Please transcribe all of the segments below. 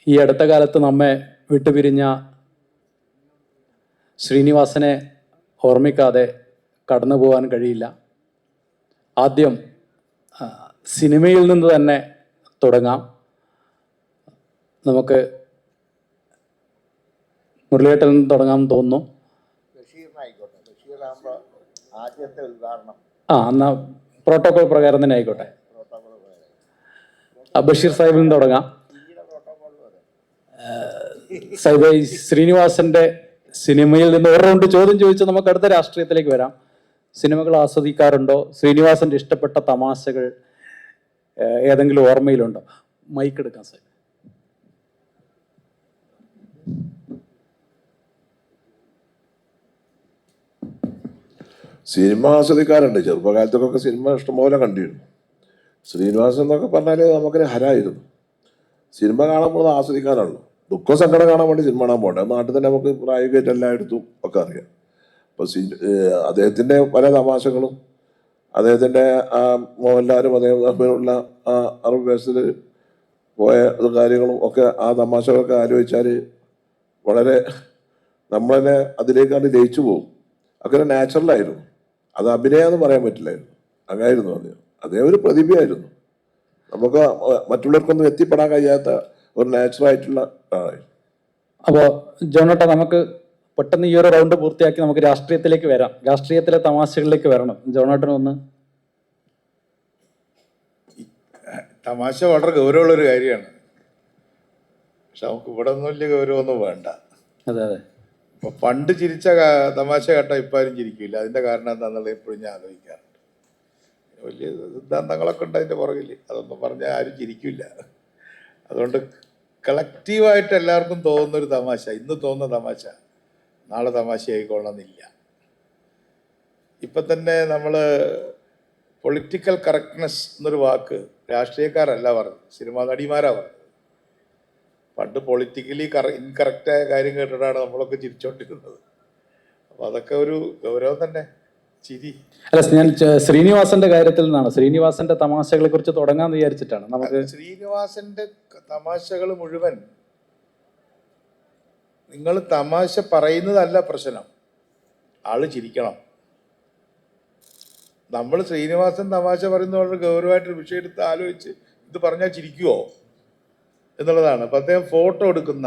ഈ അടുത്ത കാലത്ത് നമ്മെ വിട്ടുപിരിഞ്ഞ ശ്രീനിവാസനെ ഓർമ്മിക്കാതെ കടന്നു പോകാൻ കഴിയില്ല. ആദ്യം സിനിമയിൽ നിന്ന് തന്നെ തുടങ്ങാം. നമുക്ക് മുരളിയേട്ടനിൽ നിന്ന് തുടങ്ങാമെന്ന് തോന്നുന്നു. എന്നാ പ്രോട്ടോകോൾ പ്രകാരം തന്നെ ആയിക്കോട്ടെ. ബഷീർ സാഹിബിൽ നിന്ന് തുടങ്ങാം. സാഹിബ്, ശ്രീനിവാസന്റെ സിനിമയിൽ നിന്ന് ഒരു റൗണ്ട് ചോദ്യം ചോദിച്ച് നമുക്ക് അടുത്ത രാഷ്ട്രീയത്തിലേക്ക് വരാം. സിനിമകൾ ആസ്വദിക്കാറുണ്ടോ? ശ്രീനിവാസന്റെ ഇഷ്ടപ്പെട്ട തമാശകൾ ഏതെങ്കിലും ഓർമ്മയിലുണ്ടോ? മൈക്ക് എടുക്കാം സാർ. സിനിമ ആസ്വദിക്കാറുണ്ട്. ചെറുപ്പകാലത്തൊക്കെ സിനിമ ഇഷ്ടംപോലെ കണ്ടിരുന്നു. ശ്രീനിവാസൻ എന്നൊക്കെ പറഞ്ഞാൽ നമുക്കൊരു ഹരായിരുന്നു. സിനിമ കാണുമ്പോൾ ആസ്വദിക്കാനുള്ളൂ. ദുഃഖ സങ്കടം കാണാൻ വേണ്ടി സിനിമ കാണാൻ പോകണ്ട. നാട്ടിൽ തന്നെ നമുക്ക് പ്രായോഗികമായിട്ട് എല്ലായിടത്തും ഒക്കെ അറിയാം. അപ്പോൾ അദ്ദേഹത്തിൻ്റെ പല തമാശകളും അദ്ദേഹത്തിൻ്റെ മോഹൻലാലും അദ്ദേഹം തമ്മിലുള്ള 60 വയസ്സിൽ പോയ കാര്യങ്ങളും ഒക്കെ ആ തമാശകളൊക്കെ ആലോചിച്ചാൽ വളരെ നമ്മളെന്നെ അതിലേക്കാണ്ട് ലയിച്ചു പോകും. അങ്ങനെ നാച്ചുറലായിരുന്നു. അത് അഭിനയമെന്ന് പറയാൻ പറ്റില്ലായിരുന്നു. അങ്ങായിരുന്നു അദ്ദേഹം ഒരു പ്രതിഭയായിരുന്നു. നമുക്ക് മറ്റുള്ളവർക്കൊന്നും എത്തിപ്പെടാൻ കഴിയാത്ത ഒരു നാച്ചുറലായിട്ടുള്ള ആളായിരുന്നു. അപ്പോൾ ജോണേട്ട, നമുക്ക് പെട്ടെന്ന് ഈ ഒരു റൗണ്ട് പൂർത്തിയാക്കി നമുക്ക് രാഷ്ട്രീയത്തിലേക്ക് വരാം. രാഷ്ട്രീയത്തിലെ തമാശകളിലേക്ക് വരണം. ജോണേട്ടനൊന്ന്. തമാശ വളരെ ഗൗരവമുള്ളൊരു കാര്യമാണ്. പക്ഷെ നമുക്ക് ഇവിടെ ഒന്നും വലിയ ഗൗരവമൊന്നും വേണ്ട. അതെ അതെ. ഇപ്പൊ പണ്ട് ചിരിച്ച തമാശ കേട്ടാൽ ഇപ്പം ആരും ചിരിക്കില്ല. അതിന്റെ കാരണം എന്താണെന്നുള്ളത് എപ്പോഴും ഞാൻ ആലോചിക്കാറുണ്ട്. വലിയ സിദ്ധാന്തങ്ങളൊക്കെ ഉണ്ട് അതിന്റെ പുറകിൽ. അതൊന്നും പറഞ്ഞാൽ ആരും ചിരിക്കില്ല. അതുകൊണ്ട് കളക്റ്റീവായിട്ട് എല്ലാവർക്കും തോന്നുന്നൊരു തമാശ, ഇന്ന് തോന്നുന്ന തമാശ നാളെ തമാശ ആയിക്കൊള്ളണമെന്നില്ല. ഇപ്പം തന്നെ നമ്മൾ പൊളിറ്റിക്കൽ കറക്റ്റ്നെസ് എന്നൊരു വാക്ക് രാഷ്ട്രീയക്കാരല്ല പറഞ്ഞത്, സിനിമാ നടിമാരാ പറഞ്ഞത്. പണ്ട് പൊളിറ്റിക്കലി ഇൻകറക്റ്റായ കാര്യം കേട്ടിട്ടാണ് നമ്മളൊക്കെ ചിരിച്ചോണ്ടിരുന്നത്. അപ്പം അതൊക്കെ ഒരു ഗൗരവം തന്നെ, ചിരി. അല്ല, ഞാൻ ശ്രീനിവാസന്റെ കാര്യത്തിൽ നിന്നാണ്. ശ്രീനിവാസന്റെ തമാശകളെ കുറിച്ച് തുടങ്ങാന്ന് വിചാരിച്ചിട്ടാണ്. നമുക്ക് ശ്രീനിവാസന്റെ തമാശകൾ മുഴുവൻ, നിങ്ങൾ തമാശ പറയുന്നതല്ല പ്രശ്നം, ആള് ചിരിക്കണം. നമ്മൾ ശ്രീനിവാസൻ തമാശ പറയുന്ന വളരെ ഗൗരവമായിട്ടൊരു വിഷയം എടുത്ത് ആലോചിച്ച് ഇത് പറഞ്ഞാൽ ചിരിക്കുവോ എന്നുള്ളതാണ്. അപ്പം അദ്ദേഹം ഫോട്ടോ എടുക്കുന്ന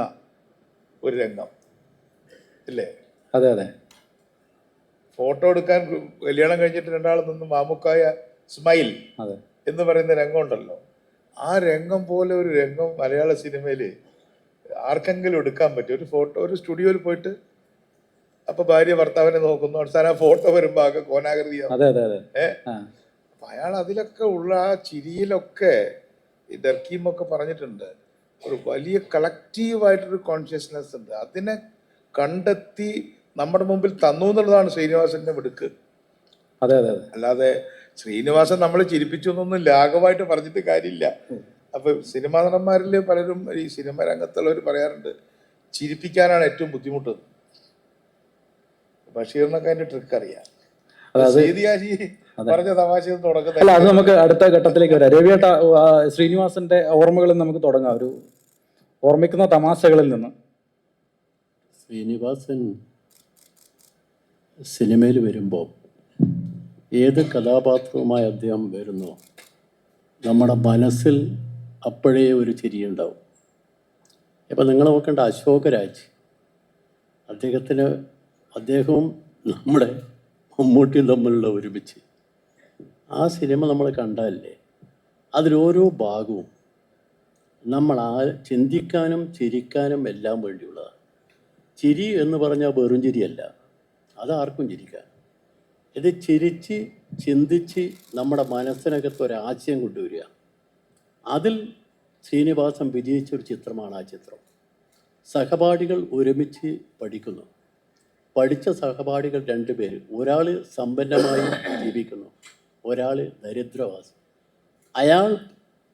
ഒരു രംഗം ഇല്ലേ? അതെ അതെ. ഫോട്ടോ എടുക്കാൻ കല്യാണം കഴിഞ്ഞിട്ട് രണ്ടാൾ നിന്ന് മാമുക്കായ സ്മൈൽ എന്ന് പറയുന്ന രംഗം ഉണ്ടല്ലോ. ആ രംഗം പോലെ ഒരു രംഗം മലയാള സിനിമയിൽ ആർക്കെങ്കിലും എടുക്കാൻ പറ്റും? ഒരു ഫോട്ടോ, ഒരു സ്റ്റുഡിയോയിൽ പോയിട്ട് അപ്പൊ ഭാര്യ ഭർത്താവിനെ നോക്കുന്നു, അവസാനം ആ ഫോട്ടോ വരുമ്പോ ആകെ കോനാകൃതിയാവും. അപ്പൊ അയാൾ അതിലൊക്കെ ഉള്ള ആ ചിരിയിലൊക്കെ ഈ ഡർക്കീമൊക്കെ പറഞ്ഞിട്ടുണ്ട്, ഒരു വലിയ കളക്റ്റീവായിട്ടൊരു കോൺഷ്യസ്നെസ് ഉണ്ട്. അതിനെ കണ്ടെത്തി നമ്മുടെ മുമ്പിൽ തന്നു എന്നുള്ളതാണ് ശ്രീനിവാസന്റെ മിടുക്ക്. അതെ അതെ. അല്ലാതെ ശ്രീനിവാസൻ നമ്മളെ ചിരിപ്പിച്ചു എന്നൊന്നും ലാഘവമായിട്ട് പറഞ്ഞിട്ട് കാര്യമില്ല. അപ്പൊ സിനിമാ നടന്മാരിൽ പലരും ഈ സിനിമ രംഗത്തുള്ളവർ പറയാറുണ്ട്, ചിരിപ്പിക്കാനാണ് ഏറ്റവും ബുദ്ധിമുട്ട്. ബഷീറിനൊക്കെ അതിന്റെ ട്രിക്ക് അറിയാം. പറഞ്ഞ തമാശ തുടങ്ങുന്നത്. അല്ല, അത് നമുക്ക് അടുത്ത ഘട്ടത്തിലേക്ക് വരാം. രവിയേട്ട, ശ്രീനിവാസന്റെ ഓർമ്മകളിൽ നമുക്ക് തുടങ്ങാം, ഒരു ഓർമ്മിക്കുന്ന തമാശകളിൽ നിന്ന്. ശ്രീനിവാസൻ സിനിമയിൽ വരുമ്പോൾ ഏത് കഥാപാത്രവുമായി അദ്ദേഹം വരുന്നോ നമ്മുടെ മനസ്സിൽ അപ്പോഴേ ഒരു ചിരിയുണ്ടാവും. ഇപ്പം നിങ്ങൾ നോക്കേണ്ട അശോകരാജ്, അദ്ദേഹവും നമ്മുടെ മമ്മൂട്ടിയും തമ്മിലുള്ള ഒരുമിച്ച് ആ സിനിമ നമ്മൾ കണ്ടാലേ അതിലോരോ ഭാഗവും നമ്മൾ ചിന്തിക്കാനും ചിരിക്കാനും എല്ലാം വേണ്ടിയുള്ളതാണ്. ചിരി എന്ന് പറഞ്ഞാൽ വെറും ചിരിയല്ല, അതാർക്കും ചിരിക്കാം. ഇത് ചിരിച്ച് ചിന്തിച്ച് നമ്മുടെ മനസ്സിനകത്ത് ഒരാശയം കൊണ്ടുവരിക. അതിൽ ശ്രീനിവാസൻ വിജയിച്ചൊരു ചിത്രമാണ് ആ ചിത്രം. സഹപാഠികൾ ഒരുമിച്ച് പഠിക്കുന്നു. പഠിച്ച സഹപാഠികൾ 2 പേര്, ഒരാൾ സമ്പന്നമായി ജീവിക്കുന്നു, ഒരാൾ ദരിദ്രവാസി. അയാൾ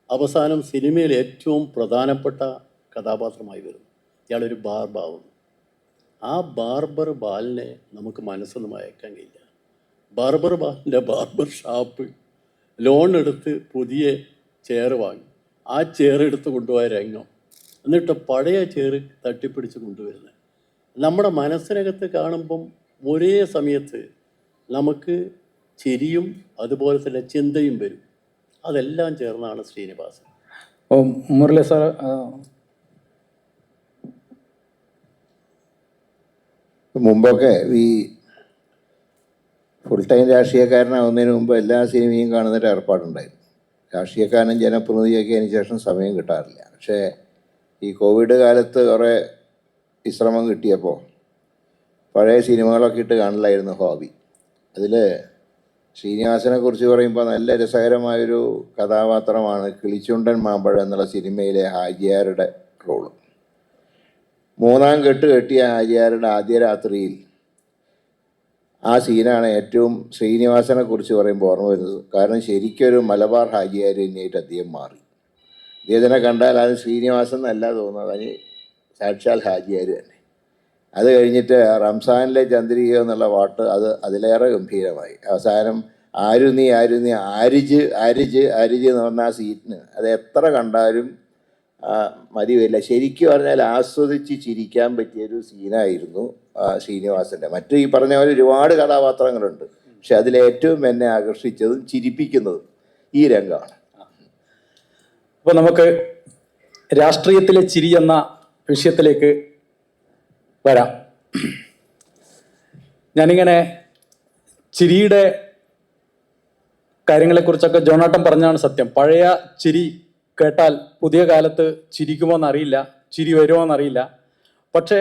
അവസാനം സിനിമയിൽ ഏറ്റവും പ്രധാനപ്പെട്ട കഥാപാത്രമായി വരുന്നു. ഇയാളൊരു ബാർബാവുന്നു. ആ ബാർബർ ബാലിനെ നമുക്ക് മനസ്സൊന്നും അയക്കാൻ കഴിയില്ല. ബാർബർ ബാലിൻ്റെ ബാർബർ ഷാപ്പ് ലോൺ എടുത്ത് പുതിയ ചെയർ വാങ്ങി ആ ചെയർ എടുത്ത് കൊണ്ടുപോയ രംഗം എന്നിട്ട് പഴയ ചേറ് തട്ടിപ്പിടിച്ച് കൊണ്ടുവരുന്നത്. നമ്മുടെ മനസ്സിനകത്ത് കാണുമ്പം ഒരേ സമയത്ത് നമുക്ക് ചിരിയും അതുപോലെ തന്നെ ചിന്തയും വരും. അതെല്ലാം ചേർന്നാണ് ശ്രീനിവാസൻ. അപ്പോൾ മുരളി സാർ, മുമ്പൊക്കെ ഈ ഫുൾ ടൈം രാഷ്ട്രീയക്കാരനാവുന്നതിന് മുമ്പ് എല്ലാ സിനിമയും കാണുന്നൊരു ഏർപ്പാടുണ്ടായിരുന്നു. രാഷ്ട്രീയക്കാരനും ജനപ്രതിനിധിയൊക്കെ അതിന് ശേഷം സമയം കിട്ടാറില്ല. പക്ഷേ ഈ കോവിഡ് കാലത്ത് കുറേ വിശ്രമം കിട്ടിയപ്പോൾ പഴയ സിനിമകളൊക്കെ ഇട്ട് കാണലായിരുന്നു ഹോബി. അതിൽ ശ്രീനിവാസനെ കുറിച്ച് പറയുമ്പോൾ നല്ല രസകരമായൊരു കഥാപാത്രമാണ് കിളിച്ചുണ്ടൻ മാമ്പഴം എന്നുള്ള സിനിമയിലെ ഹാജിയാരുടെ റോള്. 3-ാം കെട്ട് കെട്ടിയ ഹാജിയാരുടെ ആദ്യ രാത്രിയിൽ ആ സീനാണ് ഏറ്റവും ശ്രീനിവാസനെ കുറിച്ച് പറയുമ്പോൾ ഓർമ്മ വരുന്നത്. കാരണം ശരിക്കൊരു മലബാർ ഹാജിയാർ തന്നെയായിട്ട് അദ്ദേഹം മാറി. അദ്ദേഹത്തിനെ കണ്ടാൽ അത് ശ്രീനിവാസൻ എന്നല്ല തോന്നുന്നത്, അതിന് സാക്ഷാൽ ഹാജിയാർ തന്നെ. അത് കഴിഞ്ഞിട്ട് റംസാനിലെ ചന്ദ്രിക എന്നുള്ള പാട്ട് അതിലേറെ ഗംഭീരമായി. അവസാനം ആരു നീ ആരിജ് എന്ന് പറഞ്ഞ ആ സീറ്റിന് അത് എത്ര കണ്ടാലും മതി വരില്ല. ശരിക്കും പറഞ്ഞാൽ ആസ്വദിച്ച് ചിരിക്കാൻ പറ്റിയൊരു സീനായിരുന്നു ശ്രീനിവാസൻ്റെ. മറ്റു ഈ പറഞ്ഞ പോലെ ഒരുപാട് കഥാപാത്രങ്ങളുണ്ട്, പക്ഷെ അതിലേറ്റവും എന്നെ ആകർഷിച്ചതും ചിരിപ്പിക്കുന്നതും ഈ രംഗമാണ്. അപ്പോൾ നമുക്ക് രാഷ്ട്രീയത്തിലെ ചിരി എന്ന വിഷയത്തിലേക്ക് വരാം. ഞാനിങ്ങനെ ചിരിയുടെ കാര്യങ്ങളെക്കുറിച്ചൊക്കെ ജോണാട്ടൻ പറഞ്ഞാണ് സത്യം. പഴയ ചിരി കേട്ടാൽ പുതിയ കാലത്ത് ചിരിക്കുമോ എന്നറിയില്ല, ചിരി വരുമോ എന്നറിയില്ല. പക്ഷേ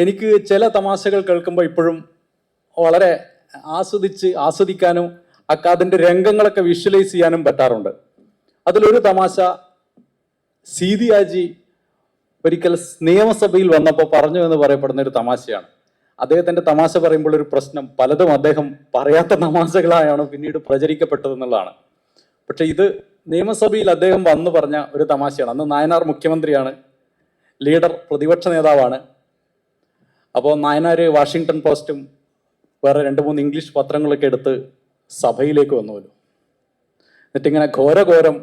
എനിക്ക് ചില തമാശകൾ കേൾക്കുമ്പോൾ ഇപ്പോഴും വളരെ ആസ്വദിക്കാനും അതിൻ്റെ രംഗങ്ങളൊക്കെ വിഷ്വലൈസ് ചെയ്യാനും പറ്റാറുണ്ട്. അതിലൊരു തമാശ സീതി ഹാജി ഒരിക്കൽ നിയമസഭയിൽ വന്നപ്പോൾ പറഞ്ഞു എന്ന് പറയപ്പെടുന്ന ഒരു തമാശയാണ്. അദ്ദേഹത്തിൻ്റെ തമാശ പറയുമ്പോൾ ഒരു പ്രശ്നം, പലതും അദ്ദേഹം പറയാത്ത തമാശകളായാണ് പിന്നീട് പ്രചരിക്കപ്പെട്ടതെന്നുള്ളതാണ്. പക്ഷെ ഇത് നിയമസഭയിൽ അദ്ദേഹം വന്നു പറഞ്ഞ ഒരു തമാശയാണ്. അന്ന് നായനാർ മുഖ്യമന്ത്രിയാണ്, ലീഡർ പ്രതിപക്ഷ നേതാവാണ്. അപ്പോൾ നായനാർ വാഷിങ്ടൺ പോസ്റ്റും വേറെ 2-3 ഇംഗ്ലീഷ് പത്രങ്ങളൊക്കെ എടുത്ത് സഭയിലേക്ക് വന്നുവല്ലോ. എന്നിട്ടിങ്ങനെ ഘോരഘോരം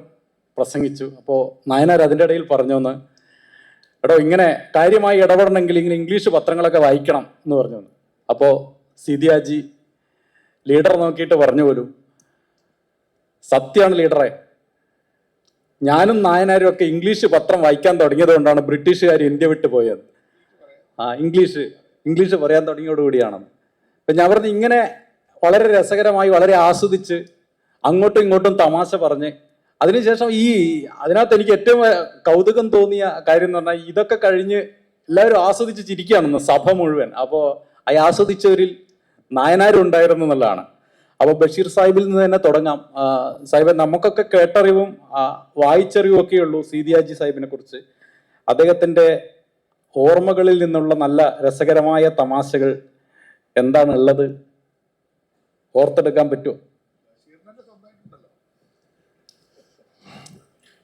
പ്രസംഗിച്ചു. അപ്പോൾ നായനാർ അതിൻ്റെ ഇടയിൽ പറഞ്ഞോന്ന്, എടോ ഇങ്ങനെ കാര്യമായി ഇടപെടണമെങ്കിൽ ഇങ്ങനെ ഇംഗ്ലീഷ് പത്രങ്ങളൊക്കെ വായിക്കണം എന്ന് പറഞ്ഞു. അപ്പോൾ സീതി ഹാജി ലീഡർ നോക്കിയിട്ട് പറഞ്ഞു പോലും, സത്യമാണ് ലീഡറെ, ഞാനും നായനാരും ഒക്കെ ഇംഗ്ലീഷ് പത്രം വായിക്കാൻ തുടങ്ങിയത് കൊണ്ടാണ് ബ്രിട്ടീഷുകാർ ഇന്ത്യ വിട്ടു പോയത്. ഇംഗ്ലീഷ് പറയാൻ തുടങ്ങിയോടുകൂടിയാണെന്ന്. അപ്പം ഞാൻ പറഞ്ഞു, ഇങ്ങനെ വളരെ രസകരമായി വളരെ ആസ്വദിച്ച് അങ്ങോട്ടും ഇങ്ങോട്ടും തമാശ പറഞ്ഞ് അതിനുശേഷം അതിനകത്ത് എനിക്ക് ഏറ്റവും കൗതുകം തോന്നിയ കാര്യം എന്ന് പറഞ്ഞാൽ ഇതൊക്കെ കഴിഞ്ഞ് എല്ലാവരും ആസ്വദിച്ച് ചിരിക്കുകയാണെന്ന് സഭ മുഴുവൻ. അപ്പോൾ ആസ്വദിച്ചവരിൽ നായനാരും ഉണ്ടായിരുന്നു എന്നുള്ളതാണ്. അപ്പോൾ ബഷീർ സാഹിബിൽ നിന്ന് തന്നെ തുടങ്ങാം. സാഹിബ്, നമുക്കൊക്കെ കേട്ടറിവും വായിച്ചറിവും ഒക്കെ ഉള്ളൂ സീതി ഹാജി സാഹിബിനെ കുറിച്ച്. അദ്ദേഹത്തിൻ്റെ ഓർമ്മകളിൽ നിന്നുള്ള നല്ല രസകരമായ തമാശകൾ എന്താണ് ഉള്ളത്, ഓർത്തെടുക്കാൻ പറ്റുമോ?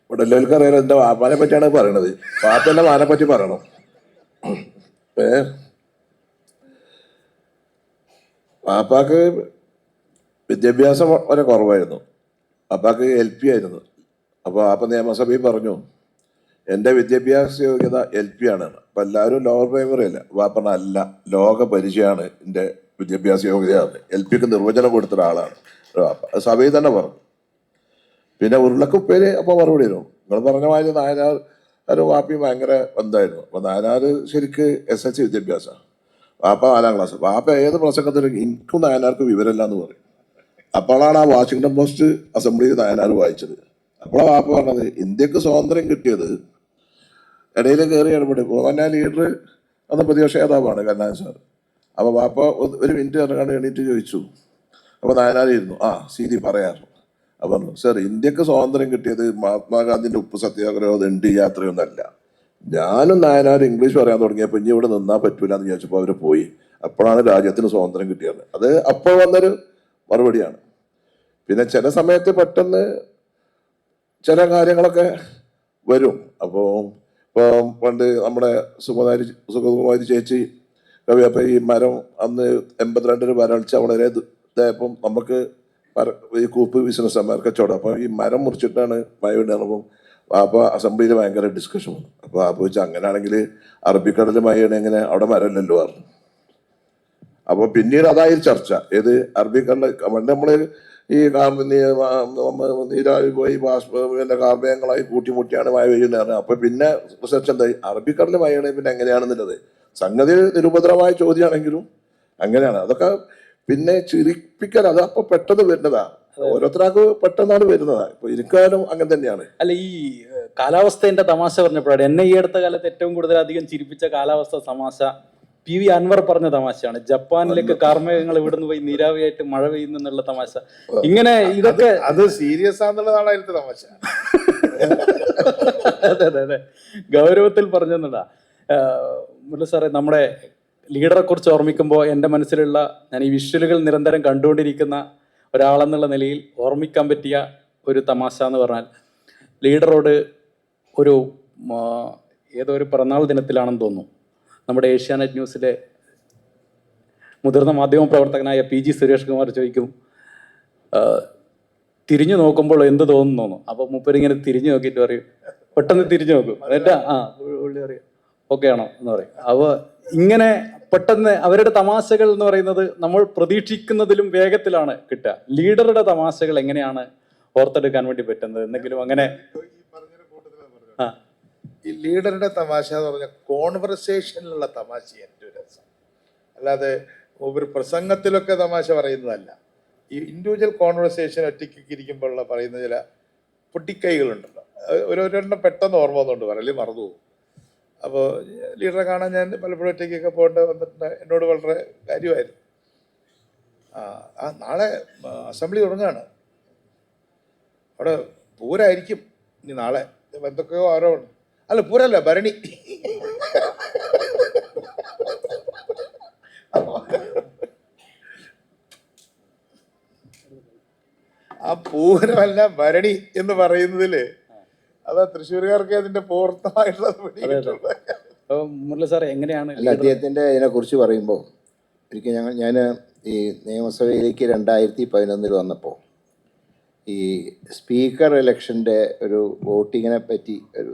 ഇവിടെ എല്ലാവർക്കും അറിയാലോ എൻ്റെ വാപ്പാനെ പറ്റിയാണ് പറയണത്. വാപ്പൻ്റെ വാനെ പറ്റി പറയണം. വാപ്പാക്ക് വിദ്യാഭ്യാസം വളരെ കുറവായിരുന്നു. വാപ്പാക്ക് LP ആയിരുന്നു. അപ്പോൾ വാപ്പ നിയമസഭയിൽ പറഞ്ഞു, എൻ്റെ വിദ്യാഭ്യാസ യോഗ്യത LP ആണ്. അപ്പം എല്ലാവരും ലോവർ പ്രൈമറി അല്ല. വാപ്പ അല്ല, ലോക പരിചയമാണ് എൻ്റെ വിദ്യാഭ്യാസ യോഗ്യതയാണ്. LPക്ക് നിർവചനം കൊടുത്ത ഒരാളാണ് വാപ്പ. സഭയിൽ തന്നെ പറഞ്ഞു. പിന്നെ ഉരുളക്കുപ്പേര് അപ്പോൾ മറുപടി വരും. നിങ്ങൾ പറഞ്ഞ മാതിരി നായനാർ വാപ്പയും ഭയങ്കര ബന്ധമായിരുന്നു. അപ്പോൾ നായനാർ ശരിക്ക് SSLC വിദ്യാഭ്യാസമാണ്, വാപ്പ 4-ാം ക്ലാസ്. വാപ്പ ഏത് പ്രസംഗത്തിലും എനിക്കും നായനാർക്ക് വിവരമില്ല എന്ന് പറയും. അപ്പോഴാണ് ആ വാഷിങ്ടൺ പോസ്റ്റ് അസംബ്ലിയിൽ നായനാർ വായിച്ചത്. അപ്പോഴാണ് വാപ്പ പറഞ്ഞത്, ഇന്ത്യക്ക് സ്വാതന്ത്ര്യം കിട്ടിയത് ഇടയിൽ കയറി ഇടപെടും. മോഹൻലാൽ ലീഡർ അന്ന് പ്രതിപക്ഷ നേതാവാണ് കരുണാകരൻ സാർ. അപ്പോൾ വാപ്പ 1 മിനിറ്റ് ഇറങ്ങാണ്ട് എണീറ്റ് ചോദിച്ചു. അപ്പോൾ നായനാർ ഇരുന്നു, സീതി പറയാറുണ്ട്. അപ്പം സാർ, ഇന്ത്യക്ക് സ്വാതന്ത്ര്യം കിട്ടിയത് മഹാത്മാഗാന്ധിൻ്റെ ഉപ്പ് സത്യാഗ്രഹമോ ദണ്ഡി യാത്രയൊന്നുമല്ല. ഞാനും നായനാരും ഇംഗ്ലീഷ് പറയാൻ തുടങ്ങിയപ്പോൾ ഇനി ഇവിടെ നിന്നാൽ പറ്റൂല എന്ന് ചോദിച്ചപ്പോൾ അവർ പോയി. അപ്പോഴാണ് രാജ്യത്തിന് സ്വാതന്ത്ര്യം കിട്ടിയത്. അത് അപ്പോൾ വന്നൊരു മറുപടിയാണ്. പിന്നെ ചില സമയത്ത് പെട്ടെന്ന് ചില കാര്യങ്ങളൊക്കെ വരും. അപ്പോൾ പണ്ട് നമ്മുടെ സുഗതകുമാരി ചേച്ചി കവി, അപ്പം ഈ മരം അന്ന് 82 വരൾച്ച വളരെ ഇതായപ്പം നമുക്ക് ഈ കൂപ്പ് ബിസിനസ് കച്ചവടം. അപ്പം ഈ മരം മുറിച്ചിട്ടാണ് മഴ ഉണ്ടാകുമ്പോൾ അപ്പോൾ അസംബ്ലിയിൽ ഭയങ്കര ഡിസ്കഷൻ വന്നു. അപ്പോൾ ആ ചോദിച്ചാൽ അങ്ങനെയാണെങ്കിൽ അറബിക്കടലുമായാണ് എങ്ങനെ അവിടെ മരമല്ലല്ലോ പറഞ്ഞു. അപ്പോൾ പിന്നീട് അതായി ചർച്ച ഏത് അറബിക്കടൽ പണ്ട് നമ്മൾ ഈ നീരാവി പോയി പിന്നെ കാർമേഘങ്ങളായി കൂട്ടിമുട്ടിയാണ് മഴ പെയ്യുന്നത്. അപ്പൊ പിന്നെ റിസർച്ച് എന്തായി അറബിക്കടലിൽ മഴയാണ് പിന്നെ എങ്ങനെയാണെന്നുള്ളത് സംഗതി നിരുപദ്രവമായ ചോദ്യമാണെങ്കിലും അങ്ങനെയാണ്. അതൊക്കെ പിന്നെ ചിരിപ്പിക്കാൻ അത് അപ്പൊ പെട്ടെന്ന് വരുന്നതാ, ഓരോരുത്തർക്ക് പെട്ടെന്നാണ് വരുന്നതാ. ഇപ്പൊ ഇരിക്കാനും അങ്ങനെ തന്നെയാണ്. അല്ല, ഈ കാലാവസ്ഥേന്റെ തമാശ പറഞ്ഞപ്പോഴാണ് എന്നെ ഈ അടുത്ത കാലത്ത് ഏറ്റവും കൂടുതൽ അധികം ചിരിപ്പിച്ച കാലാവസ്ഥ തമാശ PV അൻവർ പറഞ്ഞ തമാശയാണ്. ജപ്പാനിലേക്ക് കാർമേഘങ്ങൾ ഇവിടുന്ന് പോയി നീരാവിയായിട്ട് മഴ പെയ്യുന്നു എന്നുള്ള തമാശ. ഇങ്ങനെ ഇതൊക്കെ അത് സീരിയസ് ആണെന്നുള്ളതാണ് അതിലത്തെ തമാശ. അതെ അതെ അതെ, ഗൗരവത്തിൽ പറഞ്ഞതാ. മുല്ല സാറേ, നമ്മുടെ ലീഡറെ കുറിച്ച് ഓർമ്മിക്കുമ്പോൾ എൻ്റെ മനസ്സിലുള്ള, ഞാൻ ഈ വിഷ്വലുകൾ നിരന്തരം കണ്ടുകൊണ്ടിരിക്കുന്ന ഒരാളെന്നുള്ള നിലയിൽ ഓർമ്മിക്കാൻ പറ്റിയ ഒരു തമാശ എന്ന് പറഞ്ഞാൽ, ലീഡറോട് ഒരു ഏതോ ഒരു പിറന്നാൾ ദിനത്തിലാണെന്ന് തോന്നുന്നു, നമ്മുടെ ഏഷ്യാനെറ്റ് ന്യൂസിലെ മുതിർന്ന മാധ്യമ പ്രവർത്തകനായ PG സുരേഷ് കുമാർ ചോദിക്കും, തിരിഞ്ഞു നോക്കുമ്പോൾ എന്ത് തോന്നുന്നു. അപ്പോൾ മൂപ്പരിങ്ങനെ തിരിഞ്ഞു നോക്കിയിട്ട് പറയും, പെട്ടെന്ന് തിരിഞ്ഞു നോക്കും, എന്നിട്ട് പുള്ളി പറയും ഓക്കെ ആണോ എന്ന് പറയും. അപ്പോൾ ഇങ്ങനെ പെട്ടെന്ന് അവരുടെ തമാശകൾ എന്ന് പറയുന്നത് നമ്മൾ പ്രതീക്ഷിക്കുന്നതിലും വേഗത്തിലാണ് കിട്ടുക. ലീഡറുടെ തമാശകൾ എങ്ങനെയാണ് ഓർത്തെടുക്കാൻ വേണ്ടി പറ്റുന്നത്? എന്തെങ്കിലും അങ്ങനെ ഈ ലീഡറുടെ തമാശ എന്ന് പറഞ്ഞാൽ കോൺവെർസേഷനിലുള്ള തമാശ ഏറ്റവും രസം, അല്ലാതെ ഒരു പ്രസംഗത്തിലൊക്കെ തമാശ പറയുന്നതല്ല. ഈ ഇൻഡിവിജ്വൽ കോൺവെർസേഷൻ ഒറ്റയ്ക്ക് ഇരിക്കുമ്പോഴുള്ള പറയുന്ന ചില പൊട്ടിക്കൈകളുണ്ടല്ലോ, ഓരോരെണ്ണം പെട്ടെന്ന് ഓർമ്മ വന്നുകൊണ്ട് പറയല് മറന്നു പോകും. അപ്പോൾ ലീഡറെ കാണാൻ ഞാൻ പലപ്പോഴും ഒറ്റയ്ക്കൊക്കെ പോകേണ്ട വന്നിട്ടുണ്ട്. എന്നോട് വളരെ കാര്യമായിരുന്നു. നാളെ അസംബ്ലി തുടങ്ങുകയാണ്, അവിടെ പൂരായിരിക്കും ഇനി നാളെ, എന്തൊക്കെയോ ആരോപണം. അല്ല, പൂരല്ല, ഭരണി. ആ പൂരമല്ല ഭരണി എന്ന് പറയുന്നതില് അതാ തൃശ്ശൂരുകാർക്ക് അതിന്റെ പൂർണ്ണമായിട്ടുള്ളത്. മുരളി സാർ എങ്ങനെയാണ് അല്ല, അദ്ദേഹത്തിൻ്റെ ഇതിനെക്കുറിച്ച് പറയുമ്പോൾ ഒരിക്കൽ ഞാൻ ഈ നിയമസഭയിലേക്ക് 2011 വന്നപ്പോൾ ഈ സ്പീക്കർ ഇലക്ഷൻ്റെ ഒരു വോട്ടിങ്ങിനെ പറ്റി, ഒരു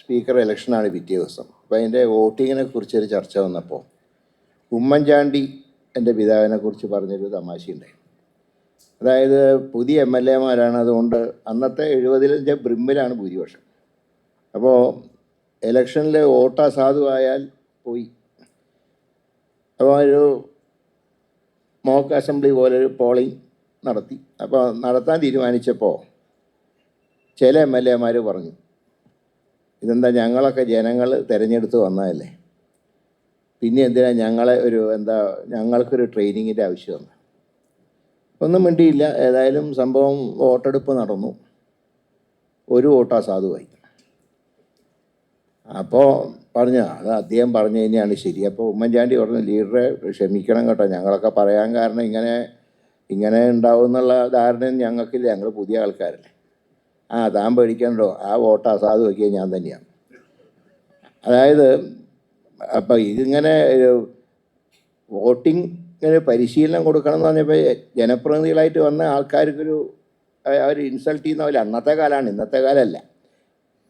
സ്പീക്കർ ഇലക്ഷനാണ് പിറ്റേ ദിവസം. അപ്പോൾ അതിൻ്റെ വോട്ടിങ്ങിനെ കുറിച്ചൊരു ചർച്ച വന്നപ്പോൾ ഉമ്മൻചാണ്ടി എൻ്റെ പിതാവിനെ കുറിച്ച് പറഞ്ഞൊരു തമാശയുണ്ടായി. അതായത് പുതിയ MLA-മാരാണ്, അതുകൊണ്ട് അന്നത്തെ 70-ൻ്റെ ബ്രിമ്മിലാണ് ഭൂരിപക്ഷം. അപ്പോൾ ഇലക്ഷനിൽ വോട്ട് അസാധുവായാൽ പോയി. അപ്പോൾ ഒരു മോക്ക് അസംബ്ലി പോലൊരു പോളിംഗ് നടത്തി. അപ്പോൾ നടത്താൻ തീരുമാനിച്ചപ്പോൾ ചില MLA-മാർ പറഞ്ഞു, ഇതെന്താ ഞങ്ങളൊക്കെ ജനങ്ങൾ തിരഞ്ഞെടുത്ത് വന്നതല്ലേ, പിന്നെ എന്തിനാ ഞങ്ങളെ ഞങ്ങൾക്കൊരു ട്രെയിനിങ്ങിൻ്റെ ആവശ്യം വന്നു. ഒന്നും മിണ്ടിയില്ല. ഏതായാലും സംഭവം വോട്ടെടുപ്പ് നടന്നു, ഒരു വോട്ട് അസാധുവായി. അപ്പോൾ അത് അദ്ദേഹം പറഞ്ഞു തന്നെയാണ് ശരി. അപ്പോൾ ഉമ്മൻചാണ്ടി പറഞ്ഞു, ലീഡറെ ക്ഷമിക്കണം കേട്ടോ, ഞങ്ങളൊക്കെ പറയാൻ കാരണം ഇങ്ങനെ ഉണ്ടാവും എന്നുള്ള ധാരണ ഞങ്ങൾക്കില്ല, ഞങ്ങൾ പുതിയ ആൾക്കാരല്ലേ. താൻ പേടിക്കണ്ടോ, ആ വോട്ട് അസാധുവാക്കിയത് ഞാൻ തന്നെയാണ്. അതായത് അപ്പം ഇതിങ്ങനെ വോട്ടിങ്ങിന് പരിശീലനം കൊടുക്കണം എന്ന് പറഞ്ഞപ്പോൾ ജനപ്രതിനിധികളായിട്ട് വന്ന ആൾക്കാർക്കൊരു അവർ ഇൻസൾട്ട് ചെയ്യുന്ന പോലെ. അന്നത്തെ കാലമാണ്, ഇന്നത്തെ കാലമല്ല.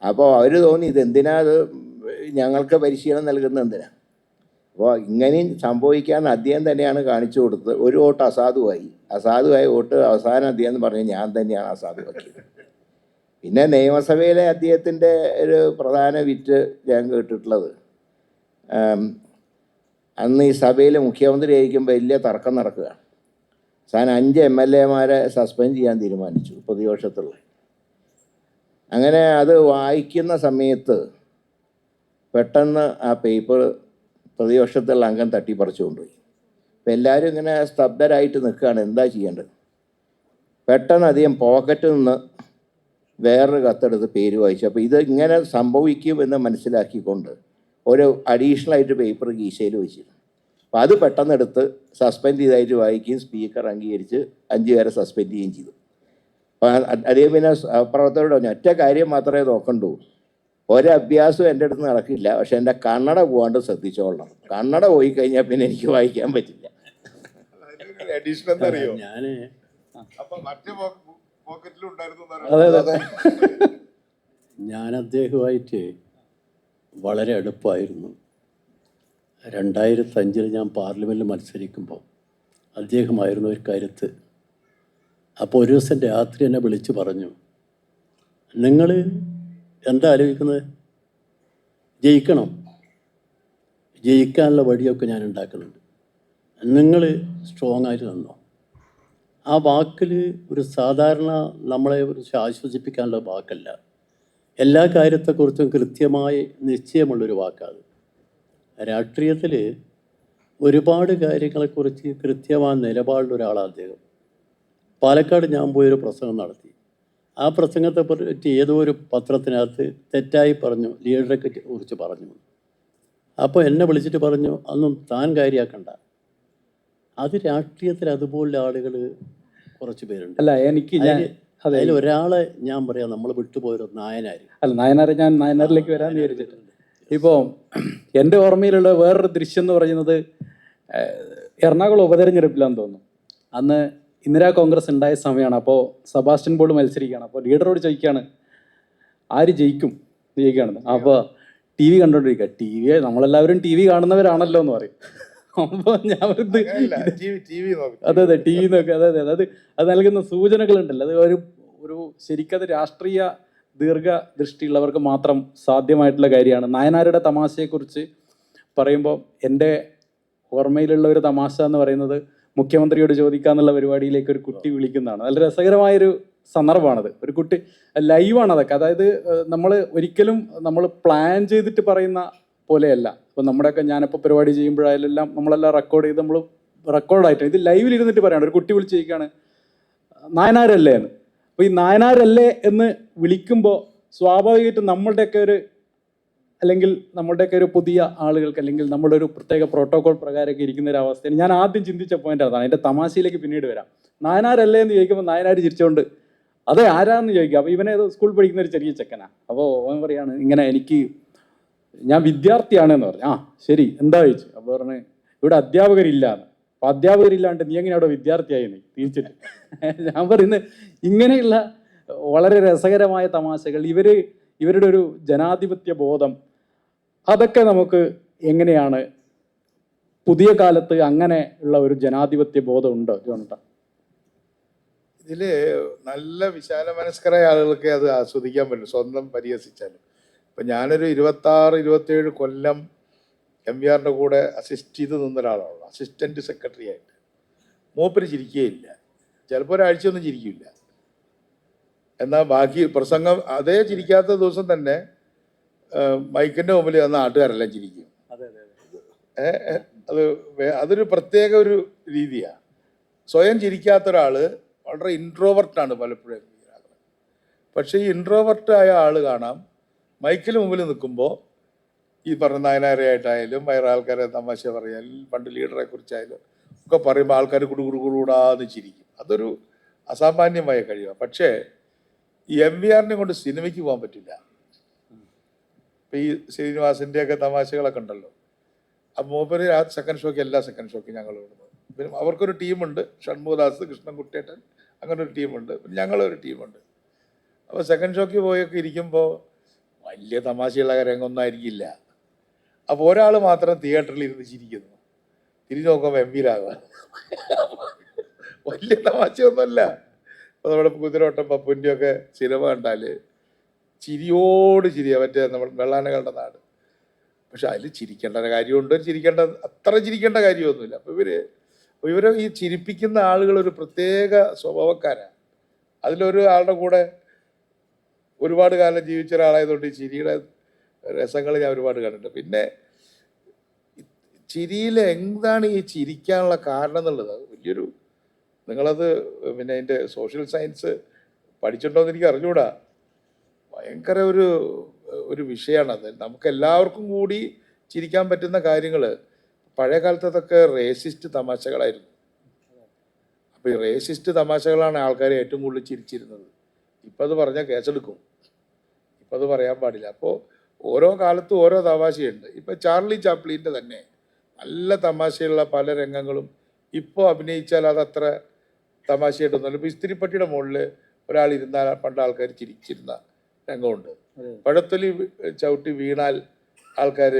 അപ്പോൾ അവർ തോന്നി ഇതെന്തിനാ, അത് ഞങ്ങൾക്ക് പരിശീലനം നൽകുന്നത് എന്തിനാ. അപ്പോൾ ഇങ്ങനെയും സംഭവിക്കാമെന്ന് അദ്ദേഹം തന്നെയാണ് കാണിച്ചു കൊടുത്തത്. ഒരു വോട്ട് അസാധുവായ വോട്ട് അവസാനം അദ്ദേഹം എന്ന് പറഞ്ഞ് ഞാൻ തന്നെയാണ് അസാധുവാക്കിയത്. പിന്നെ നിയമസഭയിലെ അദ്ദേഹത്തിൻ്റെ ഒരു പ്രധാന വിറ്റ് ഞാൻ കേട്ടിട്ടുള്ളത്, അന്ന് ഈ സഭയിൽ മുഖ്യമന്ത്രി ആയിരിക്കുമ്പോൾ വലിയ തർക്കം നടക്കുകയാണ്. അവസാനം 5 MLA-മാരെ സസ്പെൻഡ് ചെയ്യാൻ തീരുമാനിച്ചു, പ്രതിപക്ഷത്തുള്ള. അങ്ങനെ അത് വായിക്കുന്ന സമയത്ത് പെട്ടെന്ന് ആ പേപ്പർ പ്രതിപക്ഷത്തുള്ള അംഗം തട്ടിപ്പറിച്ചു കൊണ്ടുപോയി. അപ്പം എല്ലാവരും ഇങ്ങനെ സ്തബ്ധരായിട്ട് നിൽക്കുകയാണ്, എന്താ ചെയ്യേണ്ടത്. പെട്ടെന്ന് അധികം പോക്കറ്റിൽ നിന്ന് വേറൊരു കത്തെടുത്ത് പേര് വായിച്ചു. അപ്പോൾ ഇത് ഇങ്ങനെ സംഭവിക്കുമെന്ന് മനസ്സിലാക്കിക്കൊണ്ട് ഒരു അഡീഷണലായിട്ട് പേപ്പർ കീശയിൽ വെച്ചിരുന്നു. അപ്പോൾ അത് പെട്ടെന്ന് എടുത്ത് സസ്പെൻഡ് ചെയ്തായിട്ട് വായിക്കുകയും സ്പീക്കർ അംഗീകരിച്ച് 5 പേരെ സസ്പെൻഡ് ചെയ്യുകയും ചെയ്തു. അപ്പോൾ അതേ പിന്നെ പ്രവർത്തകരോട് പറഞ്ഞു, ഒറ്റ കാര്യം മാത്രമേ നോക്കണ്ടൂ, ഒരഭ്യാസവും എൻ്റെ അടുത്ത് നടക്കില്ല, പക്ഷെ എൻ്റെ കണ്ണട പോകാണ്ട് ശ്രദ്ധിച്ചോളണം. കണ്ണട പോയി കഴിഞ്ഞാൽ പിന്നെ എനിക്ക് വായിക്കാൻ പറ്റില്ല. ഞാൻ അദ്ദേഹവുമായിട്ട് വളരെ അടുപ്പമായിരുന്നു. 2005 ഞാൻ പാർലമെൻറ്റിൽ മത്സരിക്കുമ്പോൾ അദ്ദേഹമായിരുന്നു ഒരു കരുത്ത്. അപ്പോൾ ഒരു ദിവസം രാത്രി എന്നെ വിളിച്ച് പറഞ്ഞു, നിങ്ങൾ എന്താ ആലോചിക്കുന്നത്? ജയിക്കണം, ജയിക്കാനുള്ള വഴിയൊക്കെ ഞാൻ ഉണ്ടാക്കുന്നുണ്ട്, നിങ്ങൾ സ്ട്രോങ് ആയിട്ട് നിന്നോ. ആ വാക്കിൽ ഒരു സാധാരണ നമ്മളെ കുറിച്ച് ആശ്വസിപ്പിക്കാനുള്ള വാക്കല്ല, എല്ലാ കാര്യത്തെക്കുറിച്ചും കൃത്യമായി നിശ്ചയമുള്ളൊരു വാക്കാണ്. രാഷ്ട്രീയത്തിൽ ഒരുപാട് കാര്യങ്ങളെക്കുറിച്ച് കൃത്യമായ നിലപാടുള്ള ഒരാളാണ് അദ്ദേഹം. പാലക്കാട് ഞാൻ പോയൊരു പ്രസംഗം നടത്തി. ആ പ്രസംഗത്തെ പറ്റി ഏതോ ഒരു പത്രത്തിനകത്ത് തെറ്റായി പറഞ്ഞു, ലീഡറെ കുറിച്ച് പറഞ്ഞു. അപ്പോൾ എന്നെ വിളിച്ചിട്ട് പറഞ്ഞു, അതൊന്നും താൻ കാര്യമാക്കണ്ട. അത് രാഷ്ട്രീയത്തിൽ അതുപോലുള്ള ആളുകൾ കുറച്ച് പേരുണ്ട്. അല്ല എനിക്ക് ഞാൻ അതെ അതിൽ ഒരാളെ ഞാൻ പറയാം, നമ്മൾ വിട്ടുപോയൊരു നായനാര്. അല്ല ഞാൻ നായനാറിലേക്ക് വരാമെന്ന് വിചാരിച്ചിട്ടുണ്ട്. ഇപ്പോൾ എൻ്റെ ഓർമ്മയിലുള്ള വേറൊരു ദൃശ്യം എന്ന് പറയുന്നത് എറണാകുളം ഉപതെരഞ്ഞെടുപ്പിലാന്ന് തോന്നുന്നു. അന്ന് ഇന്ദിരാ കോൺഗ്രസ് ഉണ്ടായ സമയമാണ്. അപ്പോൾ സെബാസ്റ്റ്യൻ പോൾ മത്സരിക്കുകയാണ്. അപ്പോൾ ലീഡറോട് ചോദിക്കുകയാണ്, ആര് ജയിക്കും ചോദിക്കുകയാണെന്ന്. അപ്പോൾ ടി വി കണ്ടോണ്ടിരിക്കുക. നമ്മളെല്ലാവരും ടി വി കാണുന്നവരാണല്ലോ എന്ന് പറയും. അപ്പോൾ ഞാൻ അതെ ടി വി നോക്കുക. അത് നൽകുന്ന സൂചനകളുണ്ടല്ലോ. അത് ഒരു ശരിക്കത് രാഷ്ട്രീയ ദീർഘദൃഷ്ടിയുള്ളവർക്ക് മാത്രം സാധ്യമായിട്ടുള്ള കാര്യമാണ്. നായനാരുടെ തമാശയെക്കുറിച്ച് പറയുമ്പോൾ എൻ്റെ ഓർമ്മയിലുള്ള ഒരു തമാശ എന്ന് പറയുന്നത്, മുഖ്യമന്ത്രിയോട് ചോദിക്കാന്നുള്ള പരിപാടിയിലേക്ക് ഒരു കുട്ടി വിളിക്കുന്നതാണ്. നല്ല രസകരമായൊരു സന്ദർഭമാണത്. ഒരു കുട്ടി ലൈവാണ് അതൊക്കെ. അതായത് നമ്മൾ പ്ലാൻ ചെയ്തിട്ട് പറയുന്ന പോലെയല്ല. ഇപ്പോൾ നമ്മുടെയൊക്കെ ഞാനിപ്പോൾ പരിപാടി ചെയ്യുമ്പോഴായാലെല്ലാം നമ്മളെല്ലാം റെക്കോർഡ് ചെയ്ത് നമ്മൾ റെക്കോർഡായിട്ട് ഇത് ലൈവിലിരുന്നിട്ട് പറയാണ്. ഒരു കുട്ടി വിളിച്ച് ചോദിക്കുകയാണ്, നായനാരല്ലേ എന്ന്. അപ്പോൾ ഈ നായനാരല്ലേ എന്ന് വിളിക്കുമ്പോൾ സ്വാഭാവികമായിട്ടും നമ്മളുടെയൊക്കെ ഒരു പുതിയ ആളുകൾക്ക്, അല്ലെങ്കിൽ നമ്മുടെ ഒരു പ്രത്യേക പ്രോട്ടോകോൾ പ്രകാരമൊക്കെ ഇരിക്കുന്ന ഒരു അവസ്ഥയാണ്. ഞാൻ ആദ്യം ചിന്തിച്ച പോയിന്റ് അതാണ്. എൻ്റെ തമാശയിലേക്ക് പിന്നീട് വരാം. നായനാരല്ലേ എന്ന് ചോദിക്കുമ്പോൾ നായനാർ ചിരിച്ചുകൊണ്ട് അതെ ആരാന്ന് ചോദിക്കുക. അപ്പോൾ ഇവനെ സ്കൂളിൽ പഠിക്കുന്ന ഒരു ചെറിയ ചെക്കനാണ്. അപ്പോൾ അവൻ പറയാണ്, ഇങ്ങനെ ഞാൻ വിദ്യാർത്ഥിയാണ് എന്ന് പറഞ്ഞു. ആ ശരി, എന്താ ചോദിച്ചു. അപ്പോൾ പറഞ്ഞ് ഇവിടെ അധ്യാപകരില്ലാന്ന്. അപ്പോൾ അധ്യാപകരില്ലാണ്ട് നീ എങ്ങനെ അവിടെ വിദ്യാർത്ഥിയായി നീ തിരിച്ചിട്ട്. ഞാൻ പറയുന്നത് ഇങ്ങനെയുള്ള വളരെ രസകരമായ തമാശകൾ, ഇവരുടെ ഒരു ജനാധിപത്യ ബോധം, അതൊക്കെ നമുക്ക് എങ്ങനെയാണ് പുതിയ കാലത്ത് അങ്ങനെ ഉള്ള ഒരു ജനാധിപത്യ ബോധം ഉണ്ടോ ജോണേട്ടാ? ഇതിൽ നല്ല വിശാല മനസ്കരായ ആളുകൾക്ക് അത് ആസ്വദിക്കാൻ പറ്റും, സ്വന്തം പരിഹസിച്ചാലും. ഇപ്പം ഞാനൊരു 26-27 കൊല്ലം MVRൻ്റെ കൂടെ അസിസ്റ്റ് ചെയ്ത് നിന്ന ഒരാളാണ്, അസിസ്റ്റൻറ്റ് സെക്രട്ടറി ആയിട്ട്. മൂപ്പര് ചിരിക്കുകയില്ല, ചിലപ്പോൾ ഒരാഴ്ചയൊന്നും ചിരിക്കില്ല. എന്നാൽ ബാക്കി പ്രസംഗം അതേ ചിരിക്കാത്ത ദിവസം തന്നെ മൈക്കിൻ്റെ മുമ്പിൽ വന്ന നാട്ടുകാരെല്ലാം ചിരിക്കും. അതൊരു പ്രത്യേക ഒരു രീതിയാണ്. സ്വയം ചിരിക്കാത്ത ഒരാൾ വളരെ ഇൻട്രോവർട്ടാണ് പലപ്പോഴും. പക്ഷേ ഈ ഇൻട്രോവർട്ടായ ആൾ കാണാം മൈക്കിന് മുമ്പിൽ നിൽക്കുമ്പോൾ ഈ പറഞ്ഞ നായനാരെയായിട്ടായാലും വേറെ ആൾക്കാരെ തമാശ പറയാനും പണ്ട് ലീഡറെ കുറിച്ചായാലും ഒക്കെ പറയുമ്പോൾ ആൾക്കാർ കുടുകൂടാന്ന് ചിരിക്കും. അതൊരു അസാമാന്യമായ കഴിവാണ്. പക്ഷേ ഈ MVRനെ കൊണ്ട് സിനിമയ്ക്ക് പോകാൻ പറ്റില്ല. ഇപ്പം ഈ ശ്രീനിവാസിൻ്റെയൊക്കെ തമാശകളൊക്കെ ഉണ്ടല്ലോ. അപ്പോൾ മൂപ്പര് ആ സെക്കൻഡ് ഷോയ്ക്ക് എല്ലാ സെക്കൻഡ് ഷോയ്ക്കും ഞങ്ങൾ വിടുന്നത്. പിന്നെ അവർക്കൊരു ടീമുണ്ട്, ഷൺമുഖദാസ്, കൃഷ്ണൻകുട്ടിയേട്ടൻ, അങ്ങനെ ഒരു ടീമുണ്ട്. പിന്നെ ഞങ്ങളൊരു ടീമുണ്ട്. അപ്പോൾ സെക്കൻഡ് ഷോയ്ക്ക് പോയൊക്കെ ഇരിക്കുമ്പോൾ വലിയ തമാശയുള്ള രംഗമൊന്നും ആയിരിക്കില്ല. അപ്പോൾ ഒരാൾ മാത്രം തിയേറ്ററിൽ ഇരുന്ന് ചിരിക്കുന്നു. തിരിഞ്ഞു നോക്കുമ്പോൾ MVRാകുക. വലിയ തമാശയൊന്നുമല്ല. അപ്പോൾ നമ്മുടെ കുതിരോട്ടം പപ്പുൻ്റെയൊക്കെ സിനിമ കണ്ടാൽ ചിരിയോട് ചിരിയാണ്. മറ്റേ നമ്മൾ വെള്ളാനകളുടെ നാട്. പക്ഷെ അതിൽ ചിരിക്കേണ്ട കാര്യമുണ്ട്, അത്ര ചിരിക്കേണ്ട കാര്യമൊന്നുമില്ല. അപ്പോൾ ഇവരെ ഈ ചിരിപ്പിക്കുന്ന ആളുകൾ ഒരു പ്രത്യേക സ്വഭാവക്കാരാണ്. അതിലൊരു ആളുടെ കൂടെ ഒരുപാട് കാലം ജീവിച്ച ഒരാളായതുകൊണ്ട് ഈ ചിരിയുടെ രസങ്ങൾ ഞാൻ ഒരുപാട് കണ്ടിട്ടുണ്ട്. പിന്നെ ചിരിയിൽ എന്താണ് ഈ ചിരിക്കാനുള്ള കാരണം എന്നുള്ളത് വലിയൊരു, നിങ്ങളത് പിന്നെ അതിൻ്റെ സോഷ്യൽ സയൻസ് പഠിച്ചിട്ടുണ്ടോയെന്ന് എനിക്ക് അറിഞ്ഞൂടാ. ഭയങ്കര ഒരു വിഷയമാണത്. നമുക്ക് എല്ലാവർക്കും കൂടി ചിരിക്കാൻ പറ്റുന്ന കാര്യങ്ങൾ. പഴയ കാലത്തൊക്കെ റേസിസ്റ്റ് തമാശകളായിരുന്നു. അപ്പോൾ ഈ റേസിസ്റ്റ് തമാശകളാണ് ആൾക്കാരെ ഏറ്റവും കൂടുതൽ ചിരിച്ചിരുന്നത്. ഇപ്പം അത് പറഞ്ഞാൽ കേസെടുക്കും, ഇപ്പം അത് പറയാൻ പാടില്ല. അപ്പോൾ ഓരോ കാലത്തും ഓരോ തമാശയുണ്ട്. ഇപ്പം ചാർലി ചാപ്ലിൻ്റെ തന്നെ നല്ല തമാശയുള്ള പല രംഗങ്ങളും ഇപ്പോൾ അഭിനയിച്ചാൽ അതത്ര തമാശയായിട്ടൊന്നുമല്ല. ഇപ്പോൾ ഇസ്തിരിപ്പട്ടിയുടെ മുകളിൽ ഒരാൾ ഇരുന്നാൽ പണ്ട് ആൾക്കാർ ചിരിച്ചിരുന്ന രംഗമുണ്ട്. പഴത്തൊലി ചവിട്ടി വീണാൽ ആൾക്കാർ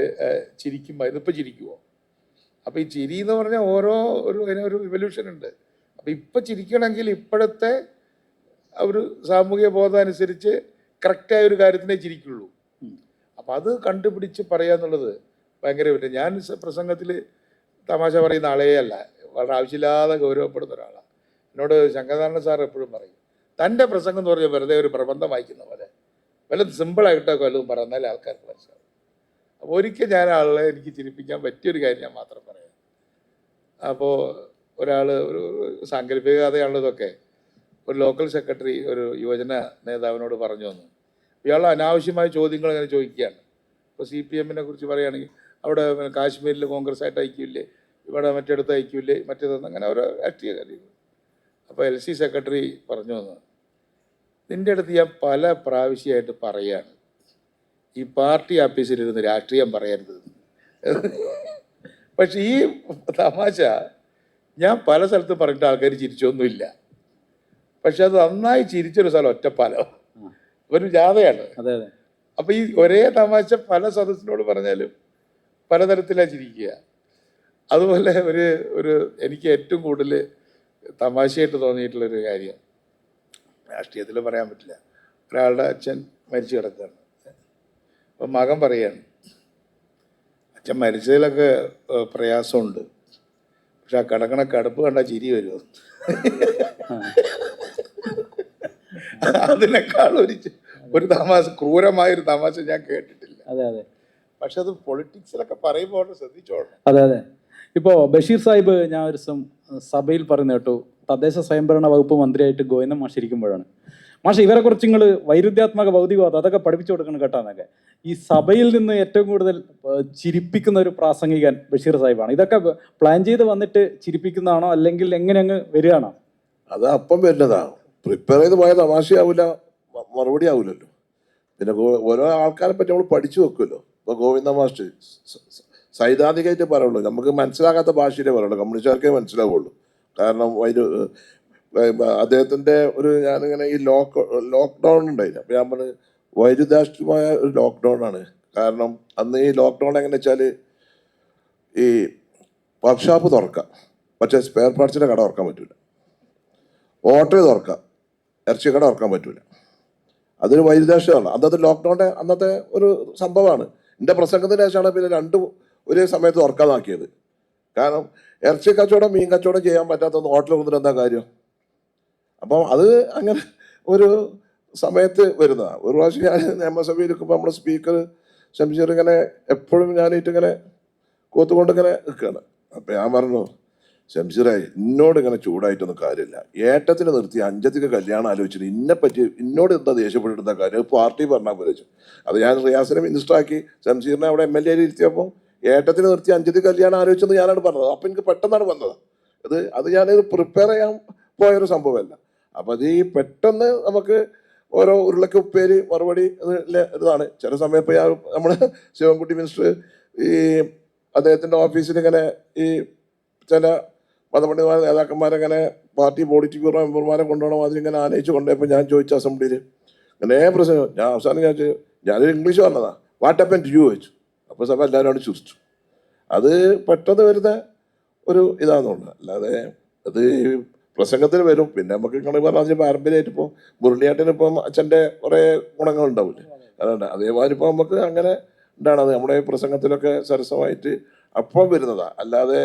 ചിരിക്കുമ്പോൾ ഇതിപ്പോൾ ചിരിക്കുമോ? അപ്പോൾ ഈ ചിരി എന്ന് പറഞ്ഞാൽ അതിനൊരു ഇവല്യൂഷൻ ഉണ്ട്. അപ്പോൾ ഇപ്പം ചിരിക്കണമെങ്കിൽ ഇപ്പോഴത്തെ ഒരു സാമൂഹിക ബോധം അനുസരിച്ച് കറക്റ്റായ ഒരു കാര്യത്തിനേ ചിരിക്കുള്ളൂ. അപ്പം അത് കണ്ടുപിടിച്ച് പറയുക എന്നുള്ളത് ഭയങ്കര പറ്റും. ഞാൻ പ്രസംഗത്തിൽ തമാശ പറയുന്ന ആളേ അല്ല, വളരെ ആവശ്യമില്ലാതെ ഗൗരവപ്പെടുന്ന ഒരാളാണ്. എന്നോട് ശങ്കരനാരായണ സാർ എപ്പോഴും പറയും, തൻ്റെ പ്രസംഗം എന്ന് പറഞ്ഞാൽ വെറുതെ ഒരു പ്രബന്ധം വായിക്കുന്ന പോലെ വല്ലതും സിമ്പിളായിട്ടൊക്കെ വല്ലതും പറഞ്ഞാലേ ആൾക്കാർക്ക് മനസ്സിലാവും. അപ്പോൾ ഒരിക്കൽ ഞാൻ ആളെ എനിക്ക് ചിരിപ്പിക്കാൻ പറ്റിയൊരു കാര്യം ഞാൻ മാത്രം പറയാം. അപ്പോൾ ഒരാൾ ഒരു സാങ്കല്പിക കഥയാണല്ലോ ഇതൊക്കെ. ഒരു ലോക്കൽ സെക്രട്ടറി ഒരു യുവജന നേതാവിനോട് പറഞ്ഞു വന്നു, ഇയാൾ അനാവശ്യമായ ചോദ്യങ്ങൾ അങ്ങനെ ചോദിക്കുകയാണ്. ഇപ്പോൾ CPM കുറിച്ച് പറയുകയാണെങ്കിൽ അവിടെ കാശ്മീരിൽ കോൺഗ്രസ് ആയിട്ട് ഐക്യമില്ലേ, ഇവിടെ മറ്റടുത്ത് ഐക്യമില്ലേ, മറ്റേതൊന്നും അങ്ങനെ ഓരോ രാഷ്ട്രീയ കാര്യങ്ങൾ. അപ്പോൾ LC സെക്രട്ടറി പറഞ്ഞു വന്നു, നിൻ്റെ അടുത്ത് ഞാൻ പല പ്രാവശ്യമായിട്ട് പറയുകയാണ്, ഈ പാർട്ടി ഓഫീസിലിരുന്ന് രാഷ്ട്രീയം പറയരുത്. പക്ഷെ ഈ തമാശ ഞാൻ പല സ്ഥലത്തും പറഞ്ഞിട്ട് ആൾക്കാർ ചിരിച്ചൊന്നുമില്ല. പക്ഷെ അത് നന്നായി ചിരിച്ചൊരു സ്ഥലം ഒറ്റപ്പാലം, ഒരു ജാഥയാണ്. അപ്പം ഈ ഒരേ തമാശ പല സദസ്സിനോട് പറഞ്ഞാലും പലതരത്തിലാണ് ചിരിക്കുക. അതുപോലെ ഒരു എനിക്ക് ഏറ്റവും കൂടുതൽ തമാശയായിട്ട് തോന്നിയിട്ടുള്ളൊരു കാര്യം രാഷ്ട്രീയത്തിൽ പറയാൻ പറ്റില്ല. ഒരാളുടെ അച്ഛൻ മരിച്ചു കിടക്കുകയാണ്. അപ്പം മകൻ പറയാണ്, അച്ഛൻ മരിച്ചതിലൊക്കെ പ്രയാസമുണ്ട്, പക്ഷെ ആ കിടക്കണ കിടപ്പ് കണ്ടാൽ ചിരി വരുമോ? അതിനേക്കാൾ ഒരു തമാശ, ക്രൂരമായൊരു തമാശ ഞാൻ കേട്ടിട്ടില്ല. പക്ഷെ അത് പൊളിറ്റിക്സിലൊക്കെ പറയുമ്പോൾ ശ്രദ്ധിച്ചോളണം. അതെ. ഇപ്പോൾ ബഷീർ സാഹിബ് ഞാൻ ഒരു ദിവസം സഭയിൽ പറയുന്ന കേട്ടു, തദ്ദേശ സ്വയംഭരണ വകുപ്പ് മന്ത്രിയായിട്ട് ഗോവിന്ദൻ മാഷ് ഇരിക്കുമ്പോഴാണ്, മാഷ് ഇവരെ കുറിച്ച് നിങ്ങൾ വൈരുദ്ധ്യാത്മക ഭൗതികവാദം അതൊക്കെ പഠിപ്പിച്ചു കൊടുക്കണം കേട്ടാന്നൊക്കെ. ഈ സഭയിൽ നിന്ന് ഏറ്റവും കൂടുതൽ ചിരിപ്പിക്കുന്ന ഒരു പ്രാസംഗികൻ ബഷീർ സാഹിബാണ്. ഇതൊക്കെ പ്ലാൻ ചെയ്ത് വന്നിട്ട് ചിരിപ്പിക്കുന്നതാണോ അല്ലെങ്കിൽ എങ്ങനെ അങ്ങ് വരികയാണോ? അത് അപ്പം വരുന്നതാണ്. പ്രിപ്പയർ ചെയ്ത് പോയ തമാശയാവില്ല, മറുപടി ആവില്ലല്ലോ. പിന്നെ ഓരോ ആൾക്കാരെ പറ്റി നമ്മൾ പഠിച്ചു വെക്കുമല്ലോ. ഇപ്പോൾ ഗോവിന്ദ മാസ്റ്റർ സൈദ്ധാന്തികമായിട്ട് പറയുള്ളൂ, നമുക്ക് മനസ്സിലാകാത്ത ഭാഷയിലേ പറയുള്ളൂ, കമ്മ്യൂണിസ്റ്റുകാർക്കേ മനസ്സിലാവുള്ളൂ. കാരണം അദ്ദേഹത്തിൻ്റെ ഞാനിങ്ങനെ ഈ ലോക്ക്ഡൗൺ ഉണ്ടായില്ല, അപ്പം ഞാൻ പറഞ്ഞത് വൈരുദ്ധാഷ്ട്രമായ ഒരു ലോക്ക്ഡൗൺ ആണ്. കാരണം അന്ന് ഈ ലോക്ക്ഡൗൺ എങ്ങനെ വെച്ചാൽ ഈ വർക്ക്ഷോപ്പ് തുറക്കാം, പക്ഷേ സ്പെയർ പാർട്സിൻ്റെ കട തുറക്കാൻ പറ്റില്ല. ഹോട്ടൽ തുറക്കാം, ഇറച്ചി കട തുറക്കാൻ പറ്റില്ല. അതൊരു വൈരുദ്ധാഷ്ട്രമാണ്. അന്നത്തെ ലോക്ക്ഡൗണിൻ്റെ അന്നത്തെ ഒരു സംഭവമാണ്. എൻ്റെ പ്രസംഗത്തിന് ശേഷമാണ് പിന്നെ രണ്ടും ഒരേ സമയത്ത് തുറക്കാതാക്കിയത്. കാരണം ഇറച്ചി കച്ചവടം മീൻ കച്ചവടം ചെയ്യാൻ പറ്റാത്തൊന്ന് ഹോട്ടൽ കൊണ്ടിട്ട് എന്താ കാര്യം? അപ്പം അത് അങ്ങനെ ഒരു സമയത്ത് വരുന്നതാണ്. ഒരു പ്രാവശ്യം ഞാൻ നിയമസഭയിൽ ഇരിക്കുമ്പോൾ നമ്മുടെ സ്പീക്കർ ശംഷീർ ഇങ്ങനെ എപ്പോഴും ഞാനായിട്ട് ഇങ്ങനെ കോത്തുകൊണ്ട് ഇങ്ങനെ നിൽക്കുകയാണ്. അപ്പം ഞാൻ പറഞ്ഞു, ശംഷീറായി എന്നോട് ഇങ്ങനെ ചൂടായിട്ടൊന്നും കാര്യമില്ല, ഏട്ടത്തിന് നിർത്തി അഞ്ചത്തിക്ക് കല്യാണം ആലോചിച്ചിട്ട് ഇന്നെപ്പറ്റി എന്നോട് എന്താ ദേഷ്യപ്പെട്ടിരുന്ന കാര്യം പാർട്ടി പറഞ്ഞാൽ പോലെച്ചു. അത് ഞാൻ റിയാസിനെ മിനിസ്റ്ററാക്കി ശംഷീറിനെ അവിടെ MLA ഇരുത്തിയപ്പോൾ ഏട്ടത്തിന് നിർത്തി അഞ്ചത്തി കല്യാണം ആലോചിച്ചെന്ന് ഞാനാണ് പറഞ്ഞത്. അപ്പം എനിക്ക് പെട്ടെന്നാണ് വന്നത്. അത് ഞാനത് പ്രിപ്പയർ ചെയ്യാൻ പോയൊരു സംഭവമല്ല. അപ്പം അത് ഈ പെട്ടെന്ന് നമുക്ക് ഓരോ ഉരുളക്ക് ഉപ്പേരി മറുപടി ഇതാണ്. ചില സമയം ഇപ്പോൾ നമ്മുടെ ശിവൻകുട്ടി മിനിസ്റ്റർ ഈ അദ്ദേഹത്തിൻ്റെ ഓഫീസിൽ ഇങ്ങനെ ഈ ചില മതപണ്ഡിതമായ നേതാക്കന്മാരെങ്ങനെ പാർട്ടി പോളിറ്റ് ബ്യൂറോ മെമ്പർമാരെ കൊണ്ടുപോകണം അതിലിങ്ങനെ ആനയിച്ച് കൊണ്ടുപോയപ്പോൾ ഞാൻ ചോദിച്ച അസംബ്ലിയിൽ അങ്ങനെ പ്രശ്നം ഞാൻ അവസാനം ഞാനൊരു ഇംഗ്ലീഷ് പറഞ്ഞതാണ്, വാട്ട് ഹാപ്പൻ ടു യു ചോദിച്ചു. അപ്പോൾ സഭ എല്ലാവരും ചിരിച്ചു. അത് പെട്ടെന്ന് വരുന്ന ഒരു ഇതാണെന്നുള്ളത്, അല്ലാതെ അത് പ്രസംഗത്തിൽ വരും. പിന്നെ നമുക്ക് ഇങ്ങനെ പറഞ്ഞാൽ അതിന് പാരമ്പര്യമായിട്ട് ഇപ്പോൾ മുരളിയാട്ടിന് ഇപ്പം അച്ഛൻ്റെ കുറേ ഗുണങ്ങളുണ്ടാവില്ലേ, അതുകൊണ്ട് അതേമാതിരി ഇപ്പോൾ നമുക്ക് അങ്ങനെ ഉണ്ടാണത് നമ്മുടെ പ്രസംഗത്തിലൊക്കെ സരസമായിട്ട് അപ്പം വരുന്നതാണ്. അല്ലാതെ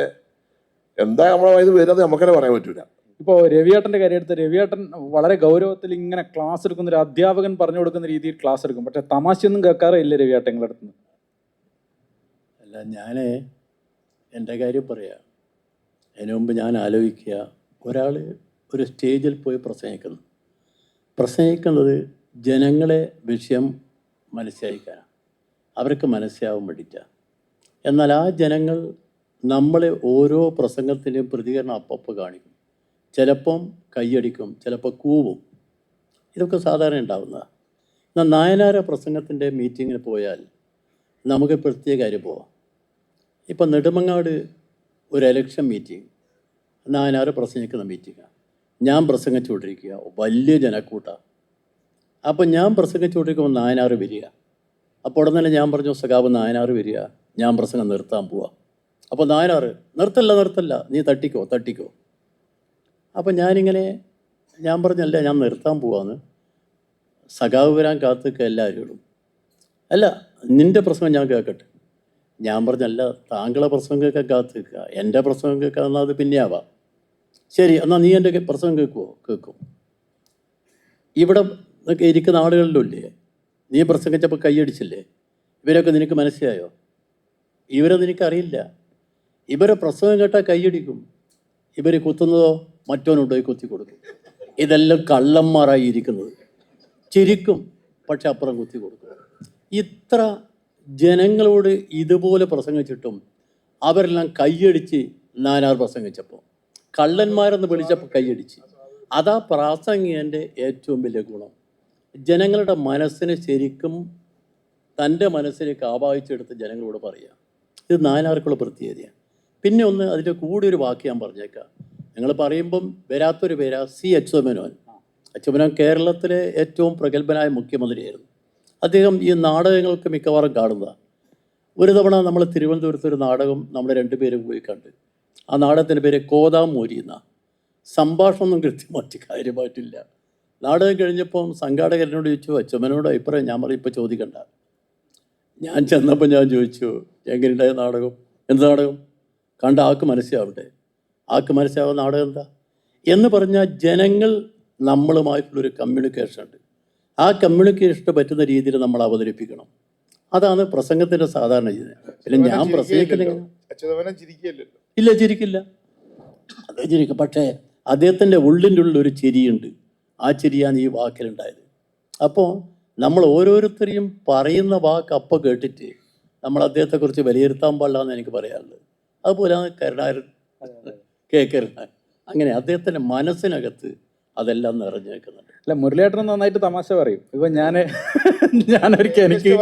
എന്താ നമ്മളെ ഇത് വരുന്നത് നമുക്കെന്നെ പറയാൻ പറ്റൂല. ഇപ്പോൾ രവിയേട്ടൻ്റെ കാര്യം എടുത്ത്, രവിയേട്ടൻ വളരെ ഗൗരവത്തിൽ ഇങ്ങനെ ക്ലാസ് എടുക്കുന്ന ഒരു അധ്യാപകൻ പറഞ്ഞു കൊടുക്കുന്ന രീതിയിൽ ക്ലാസ് എടുക്കും, പക്ഷെ തമാശയൊന്നും കേൾക്കാറേ ഇല്ല രവിയേട്ടൻ നിങ്ങളുടെ അടുത്ത് നിന്ന്. അല്ല, ഞാൻ എൻ്റെ കാര്യം പറയാം. അതിനു മുമ്പ് ഞാൻ ആലോചിക്കുക, ഒരാൾ ഒരു സ്റ്റേജിൽ പോയി പ്രസംഗിക്കുന്നത് ജനങ്ങളെ വിഷയം മനസ്സിലാക്കാനാണ്, അവർക്ക് മനസ്സിലാവാൻ വേണ്ടിയിട്ടാണ്. എന്നാൽ ആ ജനങ്ങൾ നമ്മളെ ഓരോ പ്രസംഗത്തിൻ്റെയും പ്രതികരണം അപ്പം കാണിക്കും. ചിലപ്പം കൈയടിക്കും, ചിലപ്പോൾ കൂവും. ഇതൊക്കെ സാധാരണ ഉണ്ടാവുന്നതാണ്. എന്നാൽ നായനാര പ്രസംഗത്തിൻ്റെ മീറ്റിങ്ങിന് പോയാൽ നമുക്ക് പ്രത്യേക കാര്യം പോവാം. ഇപ്പം നെടുമങ്ങാട് ഒരു എലക്ഷൻ മീറ്റിംഗ്, നായനാർ പ്രസംഗിക്കുന്ന മീറ്റിങ്ങാണ്. ഞാൻ പ്രസംഗിച്ചുകൊണ്ടിരിക്കുക, വലിയ ജനക്കൂട്ടമാണ്. അപ്പം ഞാൻ പ്രസംഗിച്ചുകൊണ്ടിരിക്കുമ്പോൾ നായനാർ വരിക. അപ്പോൾ ഉടൻ തന്നെ ഞാൻ പറഞ്ഞു, സഖാവ് നായനാർ വരിക, ഞാൻ പ്രസംഗം നിർത്താൻ പോവാം. അപ്പോൾ നായനാർ, നിർത്തല്ല, നീ തട്ടിക്കോ. അപ്പം ഞാൻ പറഞ്ഞല്ല, ഞാൻ നിർത്താൻ പോവാന്ന്. സഖാവ് വരാൻ കാത്തുനിൽക്കുക എല്ലാവരും. അല്ല, നിൻ്റെ പ്രസംഗം ഞാൻ കേൾക്കട്ടെ. ഞാൻ പറഞ്ഞല്ല, താങ്കളെ പ്രസംഗം കേൾക്കാൻ കാത്തുനിൽക്കുക, എൻ്റെ പ്രസംഗം കേൾക്കാൻ എന്നാൽ അത് പിന്നെ ആവാം. ശരി, എന്നാൽ നീ എൻ്റെ പ്രസംഗം കേൾക്കും. ഇവിടെ ഇരിക്കുന്ന ആളുകളിലില്ലേ, നീ പ്രസംഗിച്ചപ്പോൾ കൈയടിച്ചില്ലേ? ഇവരൊക്കെ നിനക്ക് മനസ്സിലായോ? ഇവരെ നിനക്കറിയില്ല. ഇവരെ പ്രസംഗം കേട്ടാൽ കൈയടിക്കും, ഇവർ കുത്തുന്നതോ മറ്റവനുണ്ടോ കുത്തി കൊടുക്കും. ഇതെല്ലാം കള്ളന്മാരായി ഇരിക്കുന്നത്. ചിരിക്കും, പക്ഷെ അപ്പുറം കുത്തി കൊടുക്കും. ഇത്ര ജനങ്ങളോട് ഇതുപോലെ പ്രസംഗിച്ചിട്ടും അവരെല്ലാം കൈയടിച്ച് നാനാർ പ്രസംഗിച്ചപ്പോൾ, കള്ളന്മാരെന്ന് വിളിച്ചപ്പോൾ കൈയടിച്ച്. അതാ പ്രാസംഗികൻ്റെ ഏറ്റവും വലിയ ഗുണം. ജനങ്ങളുടെ മനസ്സിനെ ശരിക്കും തൻ്റെ മനസ്സിലേക്ക് ആവാഹിച്ചെടുത്ത് ജനങ്ങളോട് പറയുക. ഇത് നായനാർക്കുള്ള പ്രത്യേകതയാണ്. പിന്നെ ഒന്ന് അതിൻ്റെ കൂടെ ഒരു വാക്ക് ഞാൻ പറഞ്ഞേക്കാം. നിങ്ങൾ പറയുമ്പം വരാത്തൊരു പേരാ സി അച്യുതമേനോൻ. അച്യുതമേനോൻ കേരളത്തിലെ ഏറ്റവും പ്രഗത്ഭനായ മുഖ്യമന്ത്രിയായിരുന്നു. അദ്ദേഹം ഈ നാടകങ്ങൾക്ക് മിക്കവാറും കാണുന്നതാണ്. ഒരു തവണ നമ്മൾ തിരുവനന്തപുരത്ത് ഒരു നാടകം നമ്മൾ രണ്ടുപേരും പോയി കണ്ട്. ആ നാടകത്തിൻ്റെ പേര് കോതാമൂരി എന്നാണ്. സംഭാഷണമൊന്നും കൃത്യമായിട്ട് കാര്യമായിട്ടില്ല. നാടകം കഴിഞ്ഞപ്പം സംഘാടകരനോട് ചോദിച്ചു, അച്യുതമേനോട് അഭിപ്രായം. ഞാൻ പറയും, ഇപ്പോൾ ചോദിക്കണ്ട. ഞാൻ ചെന്നപ്പോൾ ഞാൻ ചോദിച്ചു, എങ്ങനെയുണ്ടായ നാടകം? എന്ത് നാടകം? കണ്ട ആൾക്ക് മനസ്സിലാവട്ടെ. ആൾക്ക് മനസ്സിലാവുന്ന നാടകം എന്താ എന്ന് പറഞ്ഞാൽ, ജനങ്ങൾ നമ്മളുമായിട്ടുള്ളൊരു കമ്മ്യൂണിക്കേഷൻ ഉണ്ട്. ആ കമ്മ്യൂണിക്കേഷന് പറ്റുന്ന രീതിയിൽ നമ്മൾ അവതരിപ്പിക്കണം. അതാണ് പ്രസംഗത്തിൻ്റെ സാധാരണ രീതി. പിന്നെ ഞാൻ പ്രസംഗിക്കുന്ന ഇല്ല, ചിരിക്കില്ല. അത് ചിരിക്കും, പക്ഷേ അദ്ദേഹത്തിൻ്റെ ഉള്ളിൻ്റെ ഉള്ളിൽ ഒരു ചിരിയുണ്ട്. ആ ചിരിയാണ് ഈ വാക്കിലുണ്ടായത്. അപ്പോൾ നമ്മൾ ഓരോരുത്തരെയും പറയുന്ന വാക്ക് അപ്പം കേട്ടിട്ട് നമ്മൾ അദ്ദേഹത്തെക്കുറിച്ച് വിലയിരുത്താൻ പാടില്ല എന്ന് എനിക്ക് പറയാനുള്ളത്. അതുപോലെയാണ് കരുണാകരൻ, കരുണാകരൻ. അങ്ങനെ അദ്ദേഹത്തിൻ്റെ മനസ്സിനകത്ത് അതെല്ലാം നിറഞ്ഞു നിൽക്കുന്നുണ്ട്. അല്ല, മുരളിയേട്ടൻ നന്നായിട്ട് തമാശ പറയും. ഇപ്പൊ ഞാനൊരിക്കൽ എനിക്ക്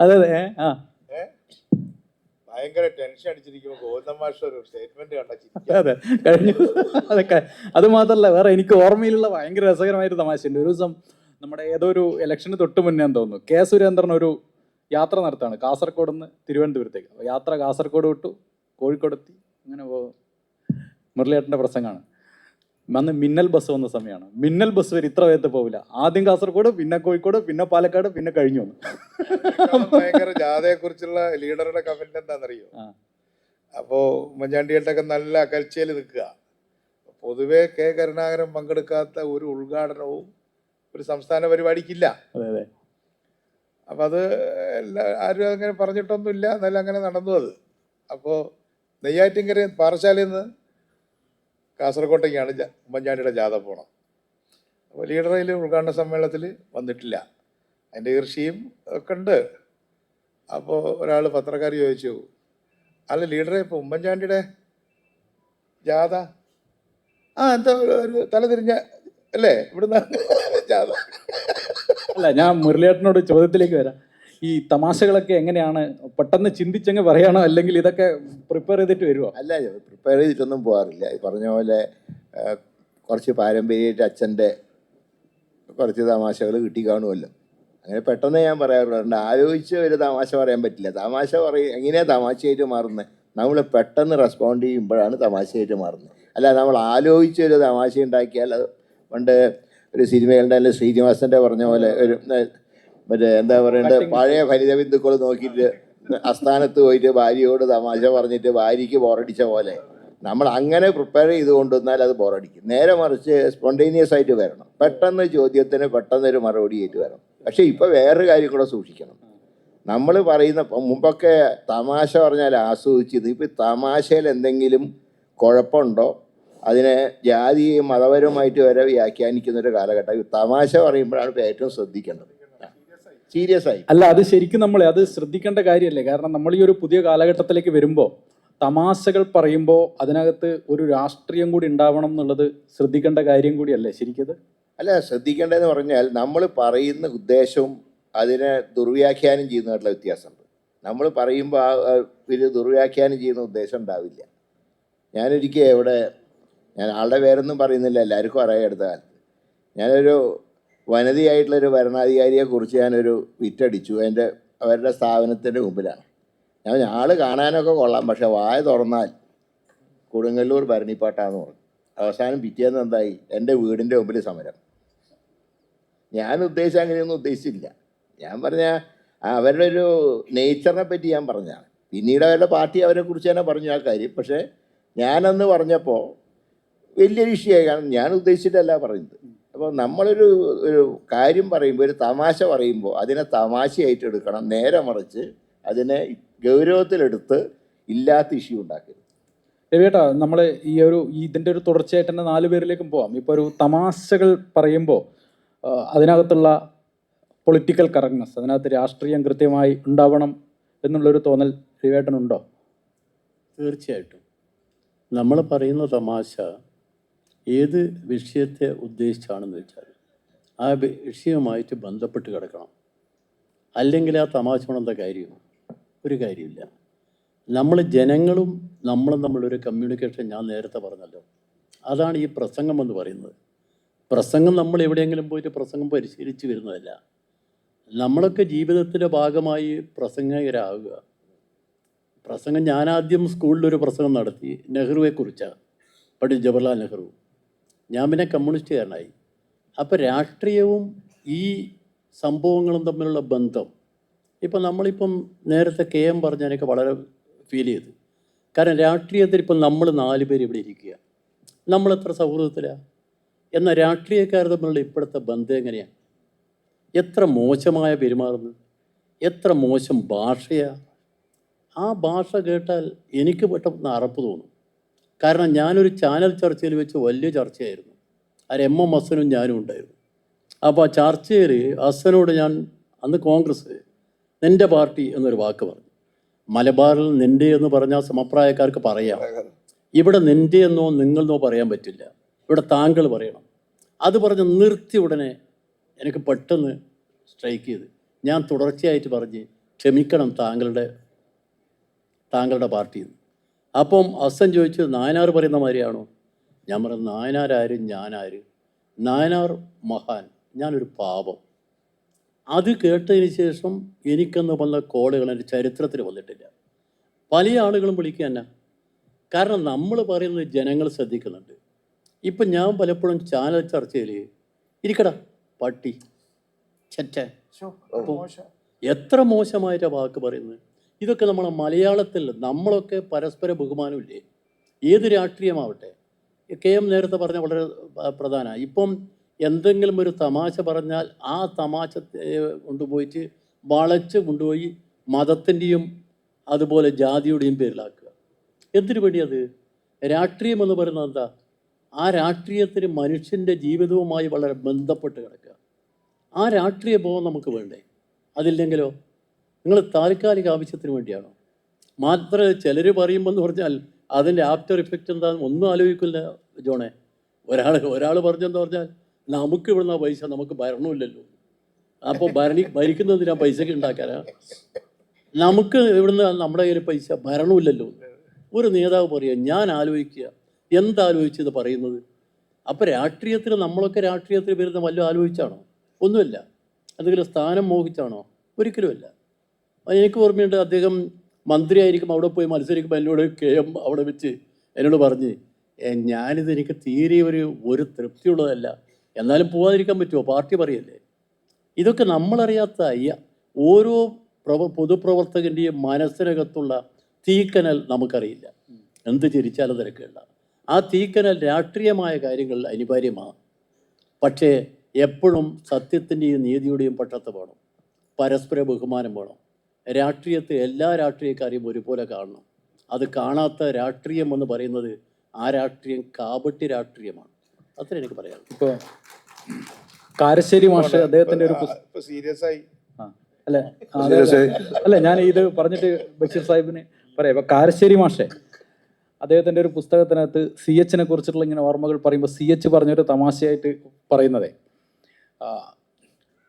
അതെ ഭയങ്കര ടെൻഷൻ അടിച്ചിരിക്കുമ്പോൾ ഗൗതം മാഷ് ഒരു സ്റ്റേറ്റ്മെന്റ് അതെ കഴിഞ്ഞു. അതൊക്കെ അത് മാത്രല്ല, വേറെ എനിക്ക് ഓർമ്മയിലുള്ള ഭയങ്കര രസകരമായൊരു തമാശയുണ്ട്. ഒരു ദിവസം നമ്മുടെ ഏതോ ഒരു ഇലക്ഷന് തൊട്ട് മുന്നേ തോന്നുന്നു, കെ സുരേന്ദ്രൻ ഒരു യാത്ര നടത്താണ് കാസർഗോഡ് നിന്ന് തിരുവനന്തപുരത്തേക്ക്. അപ്പോൾ യാത്ര കാസർഗോഡ് വിട്ടു, കോഴിക്കോടെത്തി, അങ്ങനെ മുരളിയേട്ടൻ്റെ പ്രസംഗമാണ്. അന്ന് മിന്നൽ ബസ് വന്ന സമയമാണ്. മിന്നൽ ബസ് വരെ ഇത്ര വേഗത്തിൽ പോവില്ല. ആദ്യം കാസർഗോഡ്, പിന്നെ കോഴിക്കോട്, പിന്നെ പാലക്കാട്, പിന്നെ കഴിഞ്ഞു വന്നു. ഭയങ്കര ജാഥയെ കുറിച്ചുള്ള ലീഡറുടെ കമന്റ് എന്താണെന്നറിയോ? അപ്പോ ഉമ്മൻചാണ്ടിയേട്ടൊക്കെ നല്ല അകൽച്ചയിൽ നിൽക്കുക. പൊതുവെ കെ കരുണാകരൻ പങ്കെടുക്കാത്ത ഒരു ഉദ്ഘാടനവും ഒരു സംസ്ഥാന പരിപാടിക്കില്ല. അതെ. അപ്പം അത് ആരും അങ്ങനെ പറഞ്ഞിട്ടൊന്നുമില്ല, എന്നാലും അങ്ങനെ നടന്നു അത്. അപ്പോൾ നെയ്യാറ്റിൻകര പാറശാലയിൽ നിന്ന് കാസർഗോട്ടേക്കാണ് ഉമ്മൻചാണ്ടിയുടെ ജാഥ പോകണം. അപ്പോൾ ലീഡറയിൽ ഉദ്ഘാടന സമ്മേളനത്തിൽ വന്നിട്ടില്ല. അതിൻ്റെ ഈർഷ്യയും ഒക്കെ ഉണ്ട്. അപ്പോൾ ഒരാൾ പത്രക്കാർ ചോദിച്ചു, അല്ല ലീഡറെ, ഇപ്പോൾ ഉമ്മൻചാണ്ടിയുടെ ജാഥ എന്താ ഒരു തലതിരിഞ്ഞ അല്ലേ ഇവിടുന്ന് ജാഥ? അല്ല, ഞാൻ മുരളിയേട്ടനോട് ചോദ്യത്തിലേക്ക് വരാം. ഈ തമാശകളൊക്കെ എങ്ങനെയാണ്? പെട്ടെന്ന് ചിന്തിച്ചങ്ങ് പറയാണോ, അല്ലെങ്കിൽ ഇതൊക്കെ പ്രിപ്പയർ ചെയ്തിട്ട് വരുമോ? അല്ല, പ്രിപ്പയർ ചെയ്തിട്ടൊന്നും പോകാറില്ല. ഈ പറഞ്ഞ പോലെ കുറച്ച് പാരമ്പര്യമായിട്ട് അച്ഛൻ്റെ കുറച്ച് തമാശകൾ കിട്ടി കാണുമല്ലോ. അങ്ങനെ പെട്ടെന്ന് ഞാൻ പറയാറുണ്ട്. ആലോചിച്ച് ഒരു തമാശ പറയാൻ പറ്റില്ല. തമാശ എങ്ങനെയാണ് തമാശയായിട്ട് മാറുന്നത്? നമ്മൾ പെട്ടെന്ന് റെസ്പോണ്ട് ചെയ്യുമ്പോഴാണ് തമാശയായിട്ട് മാറുന്നത്. അല്ല, നമ്മൾ ആലോചിച്ച് ഒരു തമാശ ഉണ്ടാക്കിയാൽ അത് പണ്ട് ഒരു സിനിമകളുടെ ശ്രീനിവാസൻ്റെ പറഞ്ഞ പോലെ ഒരു മറ്റേ എന്താ പറയേണ്ടത്, പഴയ ഫലിതബിന്ദുക്കൾ നോക്കിയിട്ട് അസ്ഥാനത്ത് പോയിട്ട് ഭാര്യയോട് തമാശ പറഞ്ഞിട്ട് ഭാര്യയ്ക്ക് ബോറടിച്ച പോലെ നമ്മൾ അങ്ങനെ പ്രിപ്പയർ ചെയ്ത് കൊണ്ടുവന്നാൽ അത് ബോറടിക്കും. നേരെ മറിച്ച് സ്പോണ്ടേനിയസ് ആയിട്ട് വരണം. പെട്ടെന്ന് ചോദ്യത്തിന് പെട്ടെന്നൊരു മറുപടി ആയിട്ട് വരണം. പക്ഷേ ഇപ്പോൾ വേറൊരു കാര്യം കൂടെ സൂക്ഷിക്കണം. നമ്മൾ പറയുന്ന മുമ്പൊക്കെ തമാശ പറഞ്ഞാൽ ആസ്വദിച്ചത്. ഇപ്പോൾ തമാശയിൽ എന്തെങ്കിലും കുഴപ്പമുണ്ടോ അതിനെ ജാതിയും മതപരമായിട്ട് വരെ വ്യാഖ്യാനിക്കുന്നൊരു കാലഘട്ടം. തമാശ പറയുമ്പോഴാണ് ഇപ്പോൾ ഏറ്റവും ശ്രദ്ധിക്കേണ്ടത്. സീരിയസ് ആയി അല്ല, അത് ശരിക്കും അത് ശ്രദ്ധിക്കേണ്ട കാര്യമല്ലേ? കാരണം നമ്മൾ ഈ ഒരു പുതിയ കാലഘട്ടത്തിലേക്ക് വരുമ്പോൾ തമാശകൾ പറയുമ്പോൾ അതിനകത്ത് ഒരു രാഷ്ട്രീയം കൂടി ഉണ്ടാവണം എന്നുള്ളത് ശ്രദ്ധിക്കേണ്ട കാര്യം കൂടിയല്ലേ ശരിക്കത്? അല്ല, ശ്രദ്ധിക്കേണ്ടതെന്ന് പറഞ്ഞാൽ നമ്മൾ പറയുന്ന ഉദ്ദേശവും അതിനെ ദുർവ്യാഖ്യാനം ചെയ്യുന്നതായിട്ടുള്ള വ്യത്യാസമുണ്ട്. നമ്മൾ പറയുമ്പോൾ ഇത് ദുർവ്യാഖ്യാനം ചെയ്യുന്ന ഉദ്ദേശം ഉണ്ടാവില്ല. ഞാനൊരിക്കൽ ഇവിടെ ഞാൻ ആളുടെ പേരൊന്നും പറയുന്നില്ല, എല്ലാവർക്കും അറിയാം അടുത്ത കാലത്ത്. ഞാനൊരു വനിതയായിട്ടുള്ളൊരു ഭരണാധികാരിയെക്കുറിച്ച് ഞാനൊരു വിറ്റടിച്ചു അവരുടെ സ്ഥാപനത്തിൻ്റെ മുമ്പിലാണ്. ആൾ കാണാനൊക്കെ കൊള്ളാം, പക്ഷെ വായ തുറന്നാൽ കൊടുങ്ങല്ലൂർ ഭരണിപ്പാട്ടാന്ന് പറഞ്ഞു. അവസാനം പിറ്റേന്ന് എന്തായി, എൻ്റെ വീടിൻ്റെ മുമ്പിൽ സമരം. ഞാൻ ഉദ്ദേശിച്ച അങ്ങനെയൊന്നും ഉദ്ദേശിച്ചില്ല. ഞാൻ പറഞ്ഞ അവരുടെ ഒരു നേച്ചറിനെ പറ്റി ഞാൻ പറഞ്ഞതാണ്. പിന്നീട് അവരുടെ പാർട്ടി അവരെക്കുറിച്ച് തന്നെ പറഞ്ഞു ആ കാര്യം. പക്ഷേ ഞാനന്ന് പറഞ്ഞപ്പോൾ വലിയൊരു ഇഷ്യമായി, കാരണം ഞാൻ ഉദ്ദേശിച്ചിട്ടല്ല പറയുന്നത്. അപ്പോൾ നമ്മളൊരു കാര്യം പറയുമ്പോൾ, ഒരു തമാശ പറയുമ്പോൾ അതിനെ തമാശയായിട്ട് എടുക്കണം, നേരെ മറിച്ച് അതിനെ ഗൗരവത്തിലെടുത്ത് ഇല്ലാത്ത ഇഷ്യൂ ഉണ്ടാക്കരുത്. രവിയേട്ടാ, നമ്മൾ ഇതിൻ്റെ ഒരു തുടർച്ചയായിട്ട് തന്നെ 4 പേരിലേക്കും പോവാം. ഇപ്പോൾ ഒരു തമാശകൾ പറയുമ്പോൾ അതിനകത്തുള്ള പൊളിറ്റിക്കൽ കറക്റ്റ്നെസ്, അതിനകത്ത് രാഷ്ട്രീയം കൃത്യമായി ഉണ്ടാവണം എന്നുള്ളൊരു തോന്നൽ രവിയേട്ടനുണ്ടോ? തീർച്ചയായിട്ടും. നമ്മൾ പറയുന്ന തമാശ ഏത് വിഷയത്തെ ഉദ്ദേശിച്ചാണെന്ന് വെച്ചാൽ ആ വിഷയവുമായിട്ട് ബന്ധപ്പെട്ട് കിടക്കണം. അല്ലെങ്കിൽ ആ തമാശ കൊണ്ടെന്താ കാര്യം? ഒരു കാര്യമില്ല. നമ്മൾ ജനങ്ങളും നമ്മളും തമ്മിലൊരു കമ്മ്യൂണിക്കേഷൻ ഞാൻ നേരത്തെ പറഞ്ഞല്ലോ, അതാണ് ഈ പ്രസംഗം എന്ന് പറയുന്നത്. പ്രസംഗം നമ്മൾ എവിടെയെങ്കിലും പോയിട്ട് പ്രസംഗം പരിശീലിച്ച് വരുന്നതല്ല. നമ്മളൊക്കെ ജീവിതത്തിൻ്റെ ഭാഗമായി പ്രസംഗകരാകുക. പ്രസംഗം ഞാനാദ്യം സ്കൂളിലൊരു പ്രസംഗം നടത്തി, നെഹ്റുവെക്കുറിച്ചാണ്, പണ്ഡിറ്റ് ജവഹർലാൽ നെഹ്റു. ഞാൻ പിന്നെ കമ്മ്യൂണിസ്റ്റുകാരനായി. അപ്പോൾ രാഷ്ട്രീയവും ഈ സംഭവങ്ങളും തമ്മിലുള്ള ബന്ധം, ഇപ്പം നമ്മളിപ്പം നേരത്തെ KM പറഞ്ഞ എനിക്ക് വളരെ ഫീൽ ചെയ്തു. കാരണം രാഷ്ട്രീയത്തിൽ ഇപ്പം നമ്മൾ 4 പേര് ഇവിടെ ഇരിക്കുക, നമ്മളെത്ര സൗഹൃദത്തിലാണ്. എന്നാൽ രാഷ്ട്രീയക്കാർ തമ്മിലുള്ള ഇപ്പോഴത്തെ ബന്ധം എങ്ങനെയാണ്? എത്ര മോശമായ പെരുമാറുന്നത്, എത്ര മോശം ഭാഷയാണ്. ആ ഭാഷ കേട്ടാൽ എനിക്ക് പെട്ടെന്ന് അറപ്പ് തോന്നും. കാരണം ഞാനൊരു ചാനൽ ചർച്ചയിൽ വെച്ച് വലിയ ചർച്ചയായിരുന്നു. അതിൽ MM ഹസ്സനും ഞാനും ഉണ്ടായിരുന്നു. അപ്പോൾ ആ ചർച്ചയിൽ ഹസ്സനോട് ഞാൻ, അന്ന് കോൺഗ്രസ്, നിൻ്റെ പാർട്ടി എന്നൊരു വാക്ക് പറഞ്ഞു. മലബാറിൽ നിൻ്റെ എന്ന് പറഞ്ഞാൽ സമപ്രായക്കാർക്ക് പറയാം. ഇവിടെ നിൻ്റെ എന്നോ നിങ്ങളെന്നോ പറയാൻ പറ്റില്ല, ഇവിടെ താങ്കൾ പറയണം. അത് പറഞ്ഞ് നിർത്തി ഉടനെ എനിക്ക് പെട്ടെന്ന് സ്ട്രൈക്ക് ചെയ്ത് ഞാൻ തുടർച്ചയായിട്ട് പറഞ്ഞ് ക്ഷമിക്കണം താങ്കളുടെ പാർട്ടിയിൽ നിന്ന്. അപ്പം ഹസ്സൻ ചോദിച്ചു, നായനാർ പറയുന്ന മാതിരിയാണോ? ഞാൻ പറഞ്ഞു, നായനാരാരും ഞാനാര്? നായനാർ മഹാൻ, ഞാനൊരു പാപം. അത് കേട്ടതിന് ശേഷം എനിക്കെന്ന് വന്ന കോളുകൾ എൻ്റെ ചരിത്രത്തിൽ വന്നിട്ടില്ല. പല ആളുകളും വിളിക്കുക തന്നെ. കാരണം നമ്മൾ പറയുന്നത് ജനങ്ങൾ ശ്രദ്ധിക്കുന്നുണ്ട്. ഇപ്പം ഞാൻ പലപ്പോഴും ചാനൽ ചർച്ചയിൽ ഇരിക്കടാ പട്ടി ചെറ്റ, എത്ര മോശമായിട്ടാ വാക്ക് പറയുന്നത്. ഇതൊക്കെ നമ്മളെ മലയാളത്തിൽ നമ്മളൊക്കെ പരസ്പര ബഹുമാനമില്ലേ? ഏത് രാഷ്ട്രീയമാവട്ടെ. KM നേരത്തെ പറഞ്ഞ വളരെ പ്രധാനമാണ്. ഇപ്പം എന്തെങ്കിലും ഒരു തമാശ പറഞ്ഞാൽ ആ തമാശ കൊണ്ടുപോയിട്ട് വളച്ച് കൊണ്ടുപോയി മതത്തിൻ്റെയും അതുപോലെ ജാതിയുടെയും പേരിലാക്കുക. എന്തിനു വേണ്ടി? അത് രാഷ്ട്രീയം എന്ന് പറയുന്നത് എന്താ? ആ രാഷ്ട്രീയത്തിന് മനുഷ്യൻ്റെ ജീവിതവുമായി വളരെ ബന്ധപ്പെട്ട് കിടക്കുക. ആ രാഷ്ട്രീയ ബോധം നമുക്ക് വേണ്ടേ? അതില്ലെങ്കിലോ? നിങ്ങൾ താൽക്കാലിക ആവശ്യത്തിന് വേണ്ടിയാണോ? മാത്രമല്ല ചിലർ പറയുമ്പോൾ എന്ന് പറഞ്ഞാൽ അതിൻ്റെ ആഫ്റ്റർ ഇഫക്റ്റ് എന്താണെന്ന് ഒന്നും ആലോചിക്കില്ല ജോണെ. ഒരാൾ പറഞ്ഞെന്ന് പറഞ്ഞാൽ നമുക്ക് ഇവിടുന്ന പൈസ, നമുക്ക് ഭരണമില്ലല്ലോ, അപ്പോൾ ഭരിക്കുന്നതിനാ പൈസയ്ക്ക് ഉണ്ടാക്കാനാ? നമുക്ക് ഇവിടുന്ന് നമ്മുടെ കയ്യിൽ പൈസ, ഭരണമില്ലല്ലോ. ഒരു നേതാവ് പറയുക, ഞാൻ ആലോചിക്കുക, എന്താലോചിച്ചത് പറയുന്നത്? അപ്പോൾ രാഷ്ട്രീയത്തിൽ നമ്മളൊക്കെ രാഷ്ട്രീയത്തിൽ വരുന്ന വല്ലതും ആലോചിച്ചാണോ? ഒന്നുമില്ല. എന്തെങ്കിലും സ്ഥാനം മോഹിച്ചാണോ? ഒരിക്കലുമല്ല. എനിക്ക് ഓർമ്മയുണ്ട്, അദ്ദേഹം മന്ത്രിയായിരിക്കും അവിടെ പോയി മത്സരിക്കുമ്പോൾ എന്നോട് KM അവിടെ വെച്ച് എന്നോട് പറഞ്ഞ്, എനിക്ക് തീരെ ഒരു തൃപ്തിയുള്ളതല്ല, എന്നാലും പോകാതിരിക്കാൻ പറ്റുമോ? പാർട്ടി പറയല്ലേ. ഇതൊക്കെ നമ്മളറിയാത്ത ഓരോ പൊതുപ്രവർത്തകൻ്റെയും മനസ്സിനകത്തുള്ള തീക്കനൽ നമുക്കറിയില്ല. എന്ത് ചിരിച്ചാലും തിരക്കുള്ള ആ തീക്കനൽ രാഷ്ട്രീയമായ കാര്യങ്ങളിൽ അനിവാര്യമാണ്. പക്ഷേ എപ്പോഴും സത്യത്തിൻ്റെയും നീതിയുടെയും പക്ഷത്ത് വേണം, പരസ്പര ബഹുമാനം വേണം. രാഷ്ട്രീയത്തെ എല്ലാ രാഷ്ട്രീയക്കാരെയും ഒരുപോലെ കാണണം. അത് കാണാത്ത രാഷ്ട്രീയം എന്ന് പറയുന്നത് ആ രാഷ്ട്രീയം കാപട്യ രാഷ്ട്രീയമാണ്. അത്ര എനിക്ക് പറയാം. ഇപ്പോൾ കാരശ്ശേരി മാഷ് അദ്ദേഹത്തിൻ്റെ ഒരു സീരിയസ് ആയി അല്ല ഞാൻ ഇത് പറഞ്ഞിട്ട് ബഷീർ സാഹിബിന് പറയാം. ഇപ്പൊ കാരശ്ശേരി മാഷെ അദ്ദേഹത്തിന്റെ ഒരു പുസ്തകത്തിനകത്ത് CH കുറിച്ചിട്ടുള്ള ഇങ്ങനെ ഓർമ്മകൾ പറയുമ്പോൾ CH പറഞ്ഞൊരു തമാശയായിട്ട് പറയുന്നതേ,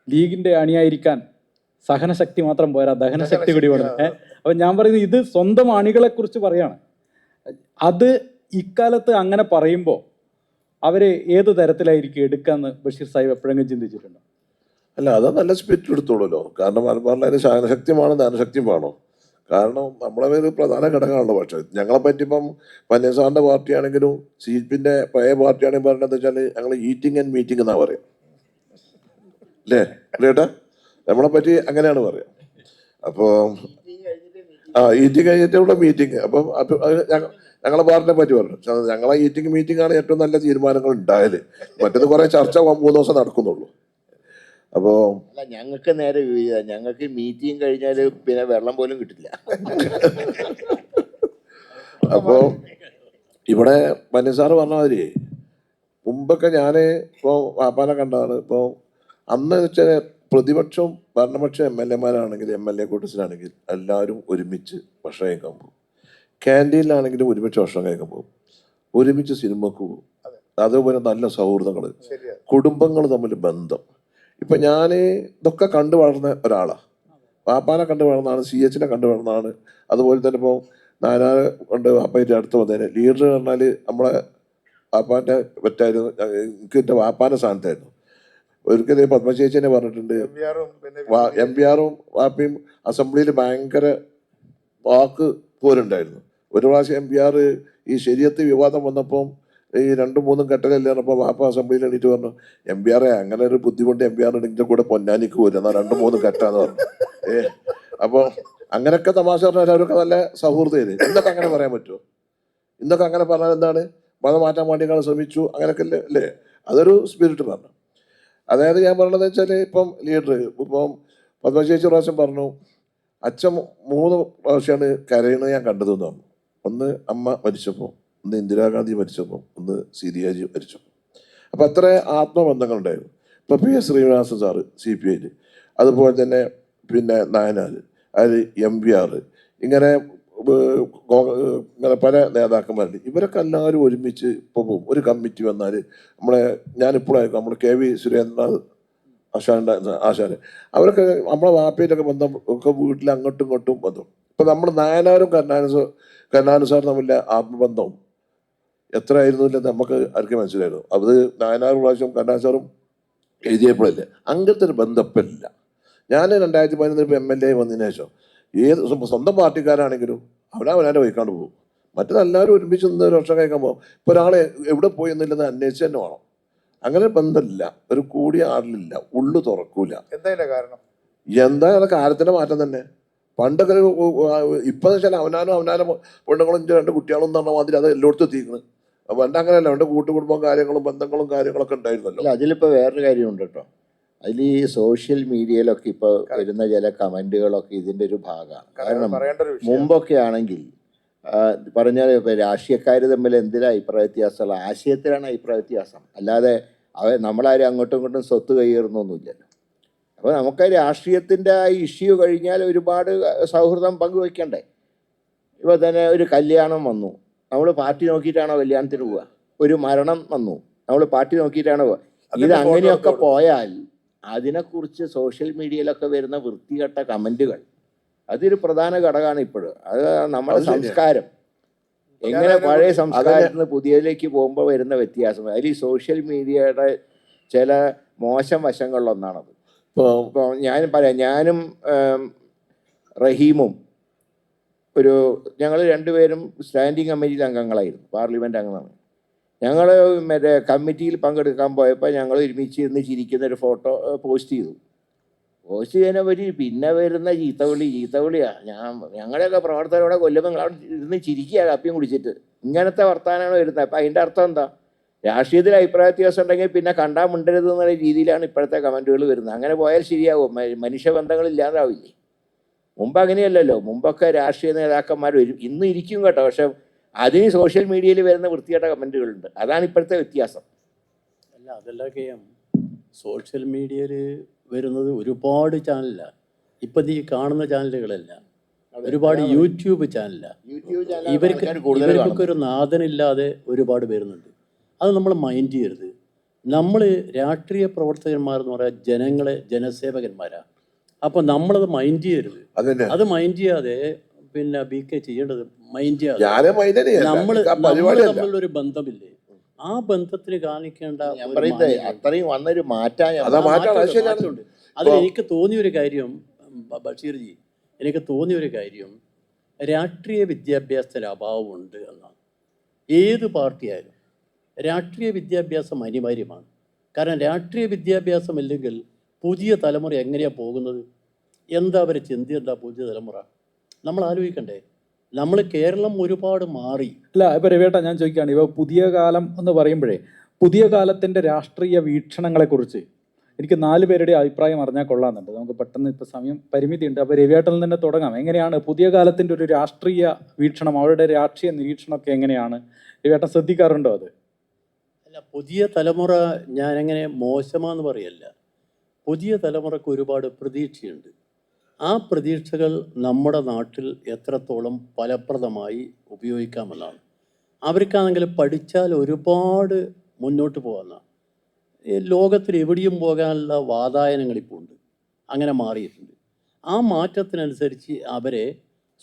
ലീഗിന്റെ അണിയായിരിക്കാൻ സഹനശക്തി മാത്രം പോരാ, ദഹനശക്തി കൂടി വേണം. അപ്പൊ ഞാൻ പറയുന്നത് ഇത് സ്വന്തം അണികളെ കുറിച്ച് പറയാണ്. അത് ഇക്കാലത്ത് അങ്ങനെ പറയുമ്പോൾ അവരെ ഏത് തരത്തിലായിരിക്കും എടുക്കാന്ന് ബഷീർ സാഹിബ് എപ്പോഴെങ്കിലും ചിന്തിച്ചിട്ടുണ്ടോ? അല്ല, അത് നല്ല സ്പിരിറ്റ് എടുത്തോളൂല്ലോ. കാരണം മലബാറിൽ അതിന് ശാനശക്തിയുമാണ് ധനശക്തിയും വേണം. കാരണം നമ്മളെ ഒരു പ്രധാന ഘടകമാണല്ലോ. പക്ഷേ ഞങ്ങളെ പറ്റി ഇപ്പം പന്നീർ സാറിന്റെ പാർട്ടി ആണെങ്കിലും സീപ്പിന്റെ പഴയ പാർട്ടി ആണെങ്കിലും പറഞ്ഞത് വെച്ചാൽ ഞങ്ങൾ ഈറ്റിംഗ് ആൻഡ് മീറ്റിംഗ് എന്നാ പറയാം, അല്ലേ കേട്ടാ? നമ്മളെ പറ്റി അങ്ങനെയാണ് പറയാം. അപ്പോൾ ഈറ്റിംഗ് കഴിഞ്ഞിട്ടുള്ള മീറ്റിംഗ്. അപ്പം ഞങ്ങളെ പാർട്ടിനെ പറ്റി പറഞ്ഞു. ഞങ്ങളെ ഈറ്റിംഗ് മീറ്റിംഗ് ആണ് ഏറ്റവും നല്ല തീരുമാനങ്ങൾ ഉണ്ടായാല്. മറ്റേത് കുറെ ചർച്ച 3 ദിവസം നടക്കുന്നുള്ളൂ. അപ്പോ അല്ല, ഞങ്ങൾക്ക് നേരെ വിപരീതം. ഞങ്ങൾക്ക് മീറ്റിംഗ് കഴിഞ്ഞാൽ പിന്നെ വെള്ളം പോലും കിട്ടില്ല. അപ്പോ ഇവിടെ പന്നീസാറ് പറഞ്ഞ മാതിരി മുമ്പൊക്കെ ഞാൻ ഇപ്പോൾ വാപ്പാനെ കണ്ടതാണ്. ഇപ്പോൾ അന്ന് വെച്ചാൽ പ്രതിപക്ഷവും ഭരണപക്ഷം MLA-മാരാണെങ്കിൽ MLA കൂട്ടത്തിലാണെങ്കിൽ എല്ലാവരും ഒരുമിച്ച് ഭക്ഷണം കഴിക്കാൻ പോകും. ക്യാൻറ്റീനിലാണെങ്കിലും ഒരുമിച്ച് ഭക്ഷണം കഴിക്കാൻ പോകും, ഒരുമിച്ച് സിനിമക്ക് പോകും. അതേപോലെ നല്ല സൗഹൃദങ്ങൾ, കുടുംബങ്ങൾ തമ്മിൽ ബന്ധം. ഇപ്പം ഞാൻ ഇതൊക്കെ കണ്ടു വളർന്ന ഒരാളാണ്. വാപ്പാനെ കണ്ടു വളർന്നതാണ്, CH-നെ കണ്ടു വളർന്നതാണ്. അതുപോലെ തന്നെ ഇപ്പോൾ നാനാറ് കൊണ്ട് വാപ്പായിട്ട് അടുത്ത് വന്നതിന് ലീഡർ പറഞ്ഞാൽ നമ്മളെ വാപ്പാൻ്റെ പറ്റായിരുന്നു. എനിക്ക് എൻ്റെ വാപ്പാൻ്റെ സ്ഥാനത്തായിരുന്നു. ഒരിക്കലും പത്മചേച്ചിനെ പറഞ്ഞിട്ടുണ്ട്, MPR-ഉം വാപ്പയും അസംബ്ലിയിൽ ഭയങ്കര വാക്ക് പോരുണ്ടായിരുന്നു. ഒരു പ്രാവശ്യം MPR ഈ ശരിയത്ത് വിവാദം വന്നപ്പം ഈ 2-3 കെട്ടലല്ലേ പറഞ്ഞപ്പോൾ വാപ്പ അസംബ്ലിയിൽ എണീറ്റ് പറഞ്ഞു, MPR അങ്ങനെ ഒരു ബുദ്ധിമുട്ട് MPR ഇതിൻ്റെ കൂടെ പൊന്നാനിക്ക് പോരും, എന്നാൽ 2-3 കെട്ടാന്ന് പറഞ്ഞു. അപ്പോൾ അങ്ങനെയൊക്കെ തമാശ പറഞ്ഞാൽ അവരൊക്കെ നല്ല സൗഹൃദമായിരുന്നു. ഇന്നൊക്കെ അങ്ങനെ പറയാൻ പറ്റുമോ? ഇന്നൊക്കെ അങ്ങനെ പറഞ്ഞാൽ എന്താണ്? മതം മാറ്റാൻ വേണ്ടി ശ്രമിച്ചു, അങ്ങനെയൊക്കെ അല്ലേ? അതൊരു സ്പിരിറ്റ് പറഞ്ഞു. അതായത് ഞാൻ പറഞ്ഞത് വെച്ചാൽ ഇപ്പം ലീഡർ ഇപ്പം പത്മചേച്ചി പ്രാവശ്യം പറഞ്ഞു, അച്ഛൻ 3 പ്രാവശ്യമാണ് കരയണത് ഞാൻ കണ്ടതെന്ന് പറഞ്ഞു. ഒന്ന് അമ്മ മരിച്ചപ്പോൾ, ഒന്ന് ഇന്ദിരാഗാന്ധി മരിച്ചപ്പോൾ, ഒന്ന് CDAജി മരിച്ചപ്പോൾ. അപ്പം അത്ര ആത്മബന്ധങ്ങളുണ്ടായിരുന്നു. ഇപ്പം PS ശ്രീനിവാസൻ സാറ് CPI-യിൽ, അതുപോലെ തന്നെ പിന്നെ നായനാർ, അതിൽ MPR, ഇങ്ങനെ പല നേതാക്കന്മാരുണ്ട്. ഇവരൊക്കെ എല്ലാവരും ഒരുമിച്ച് ഇപ്പോൾ പോകും. ഒരു കമ്മിറ്റി വന്നാൽ ഞാനിപ്പോഴായിരിക്കും നമ്മുടെ KV സുരേന്ദ്രനാഥ് ആശാന് അവരൊക്കെ നമ്മളെ വാപ്പയിലൊക്കെ ബന്ധം ഒക്കെ വീട്ടിൽ അങ്ങോട്ടും ഇങ്ങോട്ടും ബന്ധം. ഇപ്പം നമ്മൾ നായനാരും കരുണാനുസാറും തമ്മിലെ ആത്മബന്ധവും എത്ര ആയിരുന്നു ഇല്ലെന്ന് നമുക്ക് ആർക്കും മനസ്സിലായിരുന്നു. അത് നായനാർ പ്രാവശ്യം കരുണാനുസാറും എഴുതിയപ്പോഴല്ലേ. അങ്ങനത്തെ ഒരു ബന്ധപ്പില്ല. ഞാൻ 2011 ഇപ്പോൾ MLA വന്നതിന് ശേഷം ഏത് സ്വന്തം പാർട്ടിക്കാരാണെങ്കിലും അവനവനെ വഹിക്കാണ്ട് പോകും. മറ്റെല്ലാവരും ഒരുമിച്ച് നിന്ന് ഒരു വർഷം കഴിക്കാൻ പോകും. ഇപ്പോൾ ഒരാളെ എവിടെ പോയി എന്നില്ലെന്ന് അന്വേഷിച്ച് തന്നെ വേണം. അങ്ങനെ ബന്ധമില്ല, ഒരു കൂടിയ ആളിലില്ല, ഉള്ളു തുറക്കൂല. എന്താ കാരണം? എന്താ കാലത്തിന്റെ മാറ്റം തന്നെ. പണ്ടൊക്കെ ഇപ്പം വെച്ചാൽ അവനാനും പെണ്ണുങ്ങളും 2 കുട്ടികളും എന്ന് പറഞ്ഞ മാതിരി അത് എല്ലായിടത്തും എത്തിക്കുന്നത്. പണ്ട് അങ്ങനെയല്ല, അവൻ്റെ കൂട്ടുകുടുംബം കാര്യങ്ങളും ബന്ധങ്ങളും കാര്യങ്ങളൊക്കെ ഉണ്ടായിരുന്നല്ലോ. അല്ല, അതിലിപ്പോൾ വേറൊരു കാര്യമുണ്ട് കേട്ടോ. അതിൽ ഈ സോഷ്യൽ മീഡിയയിലൊക്കെ ഇപ്പോൾ വരുന്ന ചില കമൻറ്റുകളൊക്കെ ഇതിൻ്റെ ഒരു ഭാഗമാണ്. കാരണം മുമ്പൊക്കെ ആണെങ്കിൽ പറഞ്ഞാൽ ഇപ്പോൾ രാഷ്ട്രീയക്കാർ തമ്മിൽ എന്തിനാ അഭിപ്രായ വ്യത്യാസമുള്ള, ആശയത്തിലാണ് അഭിപ്രായ വ്യത്യാസം, അല്ലാതെ നമ്മളാരും അങ്ങോട്ടും ഇങ്ങോട്ടും സ്വത്ത് കൈയേറുന്നൊന്നുമില്ലല്ലോ. അപ്പോൾ നമുക്ക് രാഷ്ട്രീയത്തിൻ്റെ ആ ഇഷ്യൂ കഴിഞ്ഞാൽ ഒരുപാട് സൗഹൃദം പങ്കുവയ്ക്കണ്ടേ? ഇപ്പോൾ തന്നെ ഒരു കല്യാണം വന്നു, നമ്മൾ പാർട്ടി നോക്കിയിട്ടാണോ കല്യാണത്തിന് പോവുക? ഒരു മരണം വന്നു, നമ്മൾ പാർട്ടി നോക്കിയിട്ടാണോ പോവുക? ഇത് അങ്ങനെയൊക്കെ പോയാൽ അതിനെക്കുറിച്ച് സോഷ്യൽ മീഡിയയിലൊക്കെ വരുന്ന വൃത്തികെട്ട കമൻറ്റുകൾ അതൊരു പ്രധാന ഘടകമാണ് ഇപ്പോഴും. അത് നമ്മുടെ സംസ്കാരം എങ്ങനെ പഴയ സംസ്കാരത്തിൽ നിന്ന് പുതിയതിലേക്ക് പോകുമ്പോൾ വരുന്ന വ്യത്യാസം. അതിൽ ഈ സോഷ്യൽ മീഡിയയുടെ ചില മോശം വശങ്ങളിലൊന്നാണത്. ഇപ്പോൾ ഞാനും റഹീമും ഞങ്ങൾ 2 പേരും സ്റ്റാൻഡിങ് കമ്മിറ്റിയിൽ അംഗങ്ങളായിരുന്നു, പാർലമെൻറ്റ് അംഗങ്ങളാണ്. ഞങ്ങൾ മറ്റേ കമ്മിറ്റിയിൽ പങ്കെടുക്കാൻ പോയപ്പോൾ ഞങ്ങൾ ഒരുമിച്ച് ഇരുന്ന് ചിരിക്കുന്ന ഒരു ഫോട്ടോ പോസ്റ്റ് ചെയ്തു. പോസ്റ്റ് ചെയ്യാനെ പറ്റി പിന്നെ വരുന്ന ചീത്തവിളിയാണ്. ഞങ്ങളുടെയൊക്കെ പ്രവർത്തകരോടെ കൊല്ലുമ്പോൾ നിങ്ങളവിടെ ഇരുന്ന് ചിരിക്കുക കപ്പിയും കുടിച്ചിട്ട്. ഇങ്ങനത്തെ വർത്താനമാണ് വരുന്നത്. അപ്പം അതിൻ്റെ അർത്ഥം എന്താ? രാഷ്ട്രീയത്തിൽ അഭിപ്രായ വ്യത്യാസം ഉണ്ടെങ്കിൽ പിന്നെ കണ്ടാൽ മിണ്ടരുത് എന്നുള്ള രീതിയിലാണ് ഇപ്പോഴത്തെ കമൻറ്റുകൾ വരുന്നത്. അങ്ങനെ പോയാൽ ശരിയാവും, മനുഷ്യബന്ധങ്ങൾ ഇല്ലാതാവില്ലേ? മുമ്പ് അങ്ങനെയല്ലല്ലോ. മുമ്പൊക്കെ രാഷ്ട്രീയ നേതാക്കന്മാർ ഇന്ന് ഇരിക്കും കേട്ടോ, പക്ഷെ അതിന് സോഷ്യൽ മീഡിയയിൽ വരുന്ന വൃത്തികെട്ട കമൻറ്റുകളുണ്ട്. അതാണ് ഇപ്പോഴത്തെ വ്യത്യാസം. അല്ല, അതെല്ലാം സോഷ്യൽ മീഡിയയിൽ വരുന്നത് ഒരുപാട് ചാനലാണ്. ഇപ്പം ഈ കാണുന്ന ചാനലുകളല്ല, ഒരുപാട് യൂട്യൂബ് ചാനലാണ്. ഇവർക്കൊക്കെ ഒരു നാഥനില്ലാതെ ഒരുപാട് വരുന്നുണ്ട്. അത് നമ്മൾ മൈൻഡ് ചെയ്യരുത്. നമ്മൾ രാഷ്ട്രീയ പ്രവർത്തകന്മാരെന്ന് പറയാൻ ജനസേവകന്മാരാണ്. അപ്പം നമ്മളത് മൈൻഡ് ചെയ്യരുത്. അത് മൈൻഡ് ചെയ്യാതെ പിന്നെ BK ചെയ്യേണ്ടത് മൈൻഡ് ചെയ്യാതെ നമ്മൾ തമ്മിലൊരു ബന്ധമില്ലേ, ആ ബന്ധത്തിന് കാണിക്കേണ്ട ഞാൻ ഒരു പറയുന്നത് മാന്യത. അത്രയും വന്നൊരു മാറ്റാൻ അതാ ആ മാറ്റാണ്, അത് മാറ്റമുണ്ട്, ശരിയാണ്. മാറ്റമുണ്ട്. അതിൽ എനിക്ക് തോന്നിയൊരു കാര്യം ബഷീർജി, എനിക്ക് തോന്നിയൊരു കാര്യം രാഷ്ട്രീയ വിദ്യാഭ്യാസത്തിന് അഭാവമുണ്ട് എന്നാണ്. ഏത് പാർട്ടിയായാലും രാഷ്ട്രീയ വിദ്യാഭ്യാസം അനിവാര്യമാണ്. കാരണം രാഷ്ട്രീയ വിദ്യാഭ്യാസം ഇല്ലെങ്കിൽ പുതിയ തലമുറ എങ്ങനെയാണ് പോകുന്നത്? എന്താ അവരെ ചിന്ത, എന്താ പുതിയ തലമുറ? നമ്മൾ ആലോചിക്കണ്ടേ? നമ്മൾ കേരളം ഒരുപാട് മാറി. അല്ല, ഇപ്പൊ രവിയേട്ടാ ഞാൻ ചോദിക്കുകയാണ്, ഇപ്പൊ പുതിയ കാലം എന്ന് പറയുമ്പോഴേ പുതിയ കാലത്തിന്റെ രാഷ്ട്രീയ വീക്ഷണങ്ങളെ കുറിച്ച് എനിക്ക് 4 പേരുടെ അഭിപ്രായം അറിഞ്ഞാൽ കൊള്ളാമെന്നുണ്ട്. നമുക്ക് പെട്ടെന്ന് ഇപ്പൊ സമയം പരിമിതി ഉണ്ട്. അപ്പൊ രവിയേട്ടനിൽ തന്നെ തുടങ്ങാം. എങ്ങനെയാണ് പുതിയ കാലത്തിന്റെ ഒരു രാഷ്ട്രീയ വീക്ഷണം, അവരുടെ രാഷ്ട്രീയ നിരീക്ഷണമൊക്കെ എങ്ങനെയാണ്? രവിയേട്ടൻ ശ്രദ്ധിക്കാറുണ്ടോ അത്? അല്ല, പുതിയ തലമുറ ഞാനെങ്ങനെ മോശമാന്ന് പറയല്ല. പുതിയ തലമുറക്ക് ഒരുപാട് പ്രതീക്ഷയുണ്ട്. ആ പ്രതീക്ഷകൾ നമ്മുടെ നാട്ടിൽ എത്രത്തോളം ഫലപ്രദമായി ഉപയോഗിക്കാമെന്നാണ്. അവർക്കാണെങ്കിൽ പഠിച്ചാൽ ഒരുപാട് മുന്നോട്ട് പോകാമെന്നാണ്. ഈ ലോകത്തിൽ എവിടെയും പോകാനുള്ള വാതായനങ്ങൾ ഇപ്പോൾ ഉണ്ട്. അങ്ങനെ മാറിയിട്ടുണ്ട്. ആ മാറ്റത്തിനനുസരിച്ച് അവരെ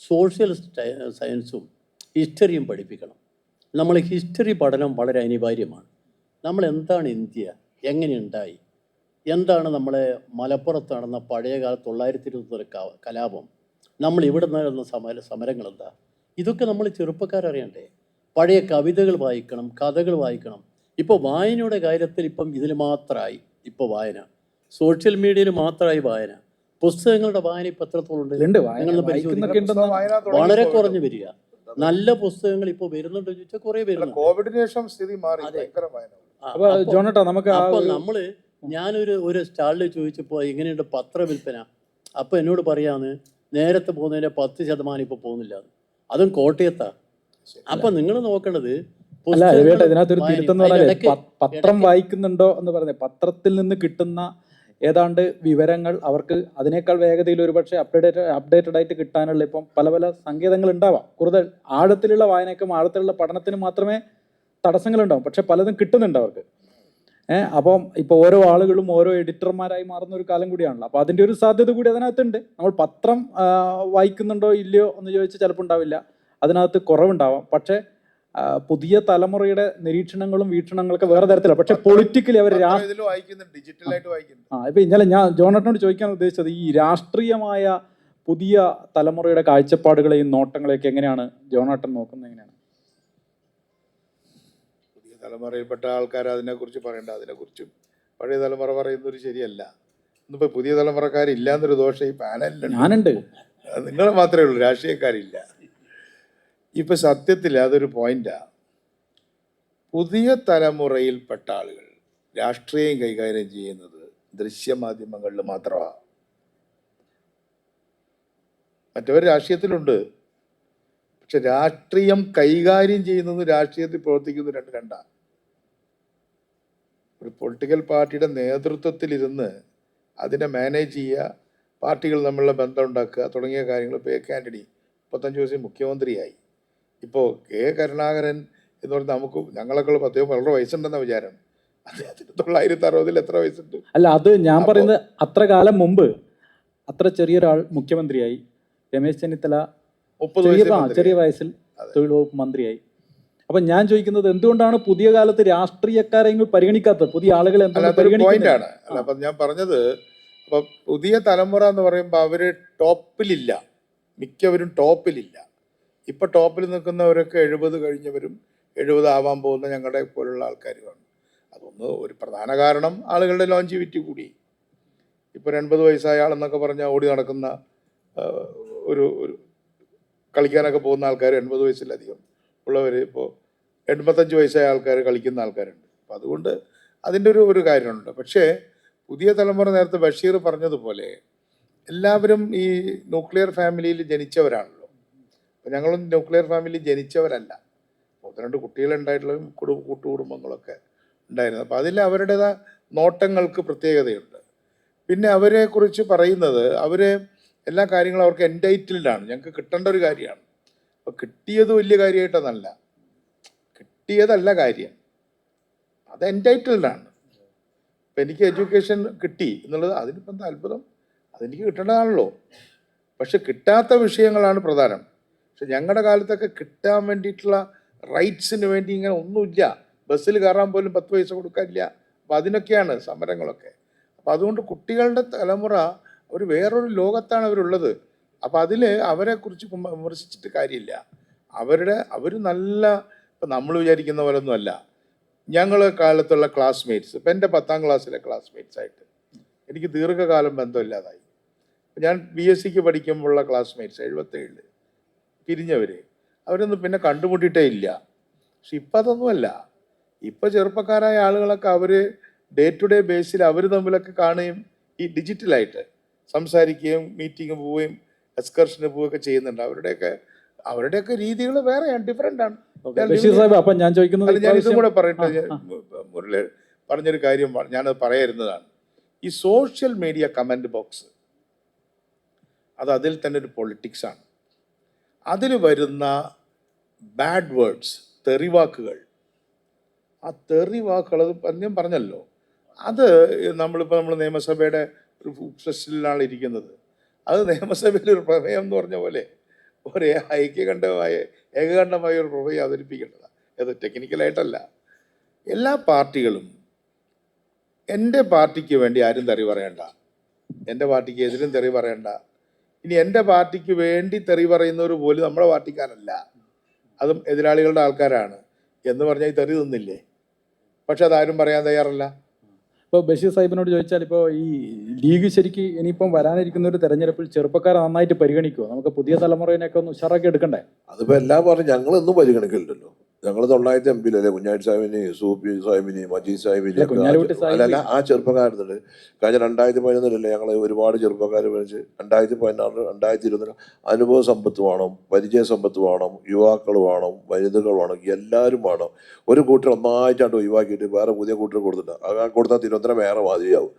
സോഷ്യൽ സയൻസും ഹിസ്റ്ററിയും പഠിപ്പിക്കണം. നമ്മൾ ഹിസ്റ്ററി പഠനം വളരെ അനിവാര്യമാണ്. നമ്മൾ എന്താണ് ഇന്ത്യ, എങ്ങനെയുണ്ടായി, എന്താണ് നമ്മളെ മലപ്പുറത്ത് നടന്ന പഴയകാല 921 കലാപം, നമ്മൾ ഇവിടെ നടന്ന സമരങ്ങൾ എന്താ, ഇതൊക്കെ നമ്മൾ ചെറുപ്പക്കാരറിയണ്ടേ? പഴയ കവിതകൾ വായിക്കണം, കഥകൾ വായിക്കണം. ഇപ്പോൾ വായനയുടെ കാര്യത്തിൽ ഇപ്പം ഇതിൽ മാത്രമായി ഇപ്പോൾ വായന, സോഷ്യൽ മീഡിയയിൽ മാത്രമായി വായന. പുസ്തകങ്ങളുടെ വായന ഇപ്പം എത്രത്തോളം ഉണ്ട്? ഉണ്ട്, നിങ്ങളൊന്ന് വായിക്കുന്നൊക്കെ പരിശോധിക്കണം. ഉണ്ടെന്ന്. വളരെ കുറഞ്ഞു വരിക. നല്ല പുസ്തകങ്ങൾ ഇപ്പോൾ വരുന്നുണ്ടോ ചോദിച്ചാൽ കുറേ വരുന്നുണ്ട്. കോവിഡിന് ശേഷം സ്ഥിതി മാറി, അതെ. ഭയങ്കരമായ. അപ്പൊ ജോണേട്ടാ നമുക്ക് അപ്പോൾ നമ്മള് ഞാനൊരു സ്റ്റാളിൽ ചോദിച്ചപ്പോൾ എങ്ങനെയുണ്ട് പത്രവിൽപ്പന, അപ്പോൾ എന്നോട് പറയാന്ന് നേരത്തെ പോകുന്നതിൻ്റെ 10% ഇപ്പോൾ പോകുന്നില്ല. അതും കോട്ടയത്താ. അപ്പം നിങ്ങൾ നോക്കേണ്ടത് അല്ല രവിയേട്ടാ, ഇതിനകത്തൊരു വായന. തിരുത്തെന്ന് പറഞ്ഞാൽ ഇടയ്ക്ക് പത്രം വായിക്കുന്നുണ്ടോ എന്ന് പറഞ്ഞത്, പത്രത്തിൽ നിന്ന് കിട്ടുന്ന ഏതാണ്ട് വിവരങ്ങൾ അവർക്ക് അതിനേക്കാൾ വേഗതയിൽ ഒരുപക്ഷെ അപ്ഡേറ്റഡ് ആയിട്ട് കിട്ടാനുള്ള ഇപ്പം പല പല സങ്കേതങ്ങൾ ഉണ്ടാവാം. കൂടുതൽ ആഴത്തിലുള്ള വായനയ്ക്കും ആഴത്തിലുള്ള പഠനത്തിന് മാത്രമേ തടസ്സങ്ങളുണ്ടാവും, പക്ഷെ പലതും കിട്ടുന്നുണ്ട് അവർക്ക്. അപ്പം ഇപ്പോൾ ഓരോ ആളുകളും ഓരോ എഡിറ്റർമാരായി മാറുന്ന ഒരു കാലം കൂടിയാണല്ലോ. അപ്പോൾ അതിൻ്റെ ഒരു സാധ്യത കൂടി അതിനകത്തുണ്ട്. നമ്മൾ പത്രം വായിക്കുന്നുണ്ടോ ഇല്ലയോ എന്ന് ചോദിച്ചാൽ ചിലപ്പോൾ ഉണ്ടാവില്ല, അതിനകത്ത് കുറവുണ്ടാവാം. പക്ഷേ പുതിയ തലമുറയുടെ നിരീക്ഷണങ്ങളും വീക്ഷണങ്ങളൊക്കെ വേറെ തരത്തിലാണ്. പക്ഷെ പൊളിറ്റിക്കലി അവർ ഡിജിറ്റലായിട്ട് വായിക്കുന്നുണ്ട്. ഇപ്പൊ ഇന്നലെ ഞാൻ ജോണേട്ടനോട് ചോദിക്കാൻ ഉദ്ദേശിച്ചത് ഈ രാഷ്ട്രീയമായ പുതിയ തലമുറയുടെ കാഴ്ചപ്പാടുകളെയും നോട്ടങ്ങളെയൊക്കെ എങ്ങനെയാണ് ജോണേട്ടൻ നോക്കുന്നത്? എങ്ങനെയാണ് പുതിയ തലമുറയിൽപ്പെട്ട ആൾക്കാർ അതിനെക്കുറിച്ച് പറയേണ്ട, അതിനെക്കുറിച്ചും പഴയ തലമുറ പറയുന്നത് ശരിയല്ല. ഇന്നിപ്പോൾ പുതിയ തലമുറക്കാരില്ലാന്നൊരു ദോഷം ഈ പാനലിലുണ്ട്. ഞാനുണ്ട്, നിങ്ങൾ മാത്രമേ ഉള്ളൂ, രാഷ്ട്രീയക്കാരില്ല. ഇപ്പം സത്യത്തിൽ അതൊരു പോയിന്റാണ്. പുതിയ തലമുറയിൽപ്പെട്ട ആളുകൾ രാഷ്ട്രീയം കൈകാര്യം ചെയ്യുന്നത് ദൃശ്യമാധ്യമങ്ങളിൽ മാത്രമാണ്. മറ്റവർ രാഷ്ട്രീയത്തിലുണ്ട്, പക്ഷെ രാഷ്ട്രീയം കൈകാര്യം ചെയ്യുന്നത് രാഷ്ട്രീയത്തിൽ പ്രവർത്തിക്കുന്നത് രണ്ടാണ്. ഒരു പൊളിറ്റിക്കൽ പാർട്ടിയുടെ നേതൃത്വത്തിലിരുന്ന് അതിനെ മാനേജ് ചെയ്യുക, പാർട്ടികൾ തമ്മിലുള്ള ബന്ധം ഉണ്ടാക്കുക തുടങ്ങിയ കാര്യങ്ങൾ. ഇപ്പോൾ എ ആന്റണി 35 ദിവസം മുഖ്യമന്ത്രിയായി. ഇപ്പോൾ കെ കരുണാകരൻ എന്ന് പറഞ്ഞാൽ ഞങ്ങളൊക്കെ വളരെ വയസ്സുണ്ടെന്ന വിചാരം. അദ്ദേഹത്തിന് 960 എത്ര വയസ്സുണ്ട്? അല്ല, അത് ഞാൻ പറയുന്നത് അത്ര കാലം മുമ്പ് അത്ര ചെറിയൊരാൾ മുഖ്യമന്ത്രിയായി. രമേശ് ചെന്നിത്തല 30 ചെറിയ വയസ്സിൽ തൊഴിൽ വകുപ്പ് മന്ത്രിയായി. അപ്പൊ ഞാൻ ചോദിക്കുന്നത് എന്തുകൊണ്ടാണ് പുതിയ കാലത്ത് രാഷ്ട്രീയക്കാരെങ്കിലും പരിഗണിക്കാത്തത്? പുതിയ ആളുകളെ പോയിന്റാണ്. അല്ല, അപ്പം ഞാൻ പറഞ്ഞത്, അപ്പം പുതിയ തലമുറ എന്ന് പറയുമ്പോൾ അവര് ടോപ്പിലില്ല, മിക്കവരും ടോപ്പിലില്ല. ഇപ്പൊ ടോപ്പിൽ നിൽക്കുന്നവരൊക്കെ 70 കഴിഞ്ഞവരും 70 ആവാൻ പോകുന്ന ഞങ്ങളുടെ പോലുള്ള ആൾക്കാരുമാണ്. അതൊന്ന് ഒരു പ്രധാന കാരണം ആളുകളുടെ ലോഞ്ചിവിറ്റി കൂടി. ഇപ്പോൾ 80 വയസ്സായ ആളെന്നൊക്കെ പറഞ്ഞാൽ ഓടി നടക്കുന്ന ഒരു കളിക്കാനൊക്കെ പോകുന്ന ആൾക്കാർ 80 വയസ്സിലധികം ഉള്ളവർ, ഇപ്പോൾ 85 വയസ്സായ ആൾക്കാർ കളിക്കുന്ന ആൾക്കാരുണ്ട്. അപ്പം അതുകൊണ്ട് അതിൻ്റെ ഒരു കാര്യമുണ്ട്. പക്ഷേ പുതിയ തലമുറ, നേരത്തെ ബഷീർ പറഞ്ഞതുപോലെ, എല്ലാവരും ഈ ന്യൂക്ലിയർ ഫാമിലിയിൽ ജനിച്ചവരാണല്ലോ. അപ്പം ഞങ്ങളും ന്യൂക്ലിയർ ഫാമിലിയിൽ ജനിച്ചവരല്ല. 1-2 കുട്ടികളുണ്ടായിട്ടുള്ള കൂട്ടുകുടുംബങ്ങളൊക്കെ ഉണ്ടായിരുന്നു. അപ്പം അതിൽ അവരുടേതായ നോട്ടങ്ങൾക്ക് പ്രത്യേകതയുണ്ട്. പിന്നെ അവരെക്കുറിച്ച് പറയുന്നത്, അവർ എല്ലാ കാര്യങ്ങളും അവർക്ക് എൻറ്റൈറ്റിൽഡാണ്, ഞങ്ങൾക്ക് കിട്ടേണ്ട ഒരു കാര്യമാണ്. അപ്പോൾ കിട്ടിയത് വലിയ കാര്യമായിട്ടൊന്നല്ല, കിട്ടിയതല്ല കാര്യം, അത് എൻറ്റൈറ്റിൽഡാണ്. ഇപ്പം എനിക്ക് എഡ്യൂക്കേഷൻ കിട്ടി എന്നുള്ളത് അതിനിപ്പം എന്താ അത്ഭുതം? അതെനിക്ക് കിട്ടേണ്ടതാണല്ലോ. പക്ഷെ കിട്ടാത്ത വിഷയങ്ങളാണ് പ്രധാനം. പക്ഷെ ഞങ്ങളുടെ കാലത്തൊക്കെ കിട്ടാൻ വേണ്ടിയിട്ടുള്ള റൈറ്റ്സിന് വേണ്ടി ഇങ്ങനെ ഒന്നുമില്ല. ബസ്സിൽ കയറാൻ പോലും 10 പൈസ കൊടുക്കാനില്ല. അപ്പം അതിനൊക്കെയാണ് സമരങ്ങളൊക്കെ. അപ്പം അതുകൊണ്ട് കുട്ടികളുടെ തലമുറ ഒരു വേറൊരു ലോകത്താണ് അവരുള്ളത്. അപ്പം അതിൽ അവരെക്കുറിച്ച് വിമർശിച്ചിട്ട് കാര്യമില്ല. അവർ നല്ല, ഇപ്പം നമ്മൾ വിചാരിക്കുന്ന പോലൊന്നും അല്ല. ഞങ്ങൾ കാലത്തുള്ള ക്ലാസ്മേറ്റ്സ്, ഇപ്പം എൻ്റെ 10ാം ക്ലാസ്സിലെ ക്ലാസ്മേറ്റ്സായിട്ട് എനിക്ക് ദീർഘകാലം ബന്ധമില്ലാതായി. ഞാൻ BSc പഠിക്കുമ്പോഴുള്ള ക്ലാസ്മേറ്റ്സ് 77 പിരിഞ്ഞവർ, അവരൊന്നും പിന്നെ കണ്ടുമുട്ടിയിട്ടേ ഇല്ല. പക്ഷെ ഇപ്പം അതൊന്നുമല്ല. ഇപ്പം ചെറുപ്പക്കാരായ ആളുകളൊക്കെ അവർ ഡേ ടു ഡേ ബേസിൽ അവർ തമ്മിലൊക്കെ കാണുകയും ഈ ഡിജിറ്റലായിട്ട് സംസാരിക്കുകയും മീറ്റിംഗ് പോവുകയും എക്സ്കർഷന് പോവുകയൊക്കെ ചെയ്യുന്നുണ്ട്. അവരുടെയൊക്കെ രീതികൾ വേറെയാണ്, ഡിഫറെൻ്റ് ആണ്. ബഷീർ സാഹിബ്, അപ്പം ഞാൻ ചോദിക്കുന്നത് ഞാൻ ഇതും കൂടെ പറയട്ടെ. മുരളി പറഞ്ഞൊരു കാര്യം ഞാനത് പറയായിരുന്നതാണ്. ഈ സോഷ്യൽ മീഡിയ കമൻറ്റ് ബോക്സ്, അതിൽ തന്നെ ഒരു പൊളിറ്റിക്സാണ്. അതിൽ വരുന്ന ബാഡ് വേർഡ്സ്, തെറിവാക്കുകൾ, ആ തെറിവാക്കുകൾ അത് ഞാൻ പറഞ്ഞല്ലോ, അത് നമ്മൾ നിയമസഭയുടെ ഒരു സെഷനിലാണ് ഇരിക്കുന്നത്. അത് നിയമസഭയിൽ ഒരു പ്രമേയം എന്ന് പറഞ്ഞ പോലെ ഒരു ഏകകണ്ഠമായ ഒരു പ്രമേയം അവതരിപ്പിക്കേണ്ടതാണ്. അത് ടെക്നിക്കലായിട്ടല്ല. എല്ലാ പാർട്ടികളും എൻ്റെ പാർട്ടിക്ക് വേണ്ടി ആരും തെറി പറയണ്ട, എൻ്റെ പാർട്ടിക്ക് എതിരും തെറി പറയണ്ട. ഇനി എൻ്റെ പാർട്ടിക്ക് വേണ്ടി തെറി പറയുന്നവർ പോലും നമ്മുടെ പാർട്ടിക്കാരല്ല, അതും എതിരാളികളുടെ ആൾക്കാരാണ് എന്ന് പറഞ്ഞാൽ ഈ തെറി തിന്നില്ലേ? പക്ഷെ അതാരും പറയാൻ തയ്യാറല്ല. ഇപ്പോൾ ബഷീർ സാഹിബിനോട് ചോദിച്ചാൽ, ഇപ്പോൾ ഈ ലീഗ് ശരിക്ക് ഇനിയിപ്പം വരാനിരിക്കുന്ന ഒരു തെരഞ്ഞെടുപ്പിൽ ചെറുപ്പക്കാരെ നന്നായിട്ട് പരിഗണിക്കുമോ? നമുക്ക് പുതിയ തലമുറയിനൊക്കെ ഒന്ന് ഉഷാറാക്കി എടുക്കണ്ടേ? അതിപ്പോൾ എല്ലാം പറഞ്ഞ് ഞങ്ങളൊന്നും പരിഗണിക്കില്ലല്ലോ. ഞങ്ങൾ 900 MP കുഞ്ഞാലി സാഹിബിന്, സൂപ്പി സാഹിബിന്, മജീദ് സാഹിബിന്, അല്ല ആ ചെറുപ്പക്കാരുന്നുണ്ട്. കഴിഞ്ഞ 2011 ഞങ്ങൾ ഒരുപാട് ചെറുപ്പക്കാർ വിളിച്ച് 2016, 2020 അനുഭവ സമ്പത്ത് വേണം, പരിചയ സമ്പത്ത് വേണം, യുവാക്കൾ വേണം, വനിതകൾ വേണം, എല്ലാവരും വേണം. ഒരു കൂട്ടർ ഒന്നായിട്ടാണ്ട് ഒഴിവാക്കിയിട്ട് വേറെ പുതിയ കൂട്ടർ കൊടുത്തിട്ട് ആ കൊടുത്താൽ തിരുവനന്തപുരം വേറെ മാതിരിയാവും.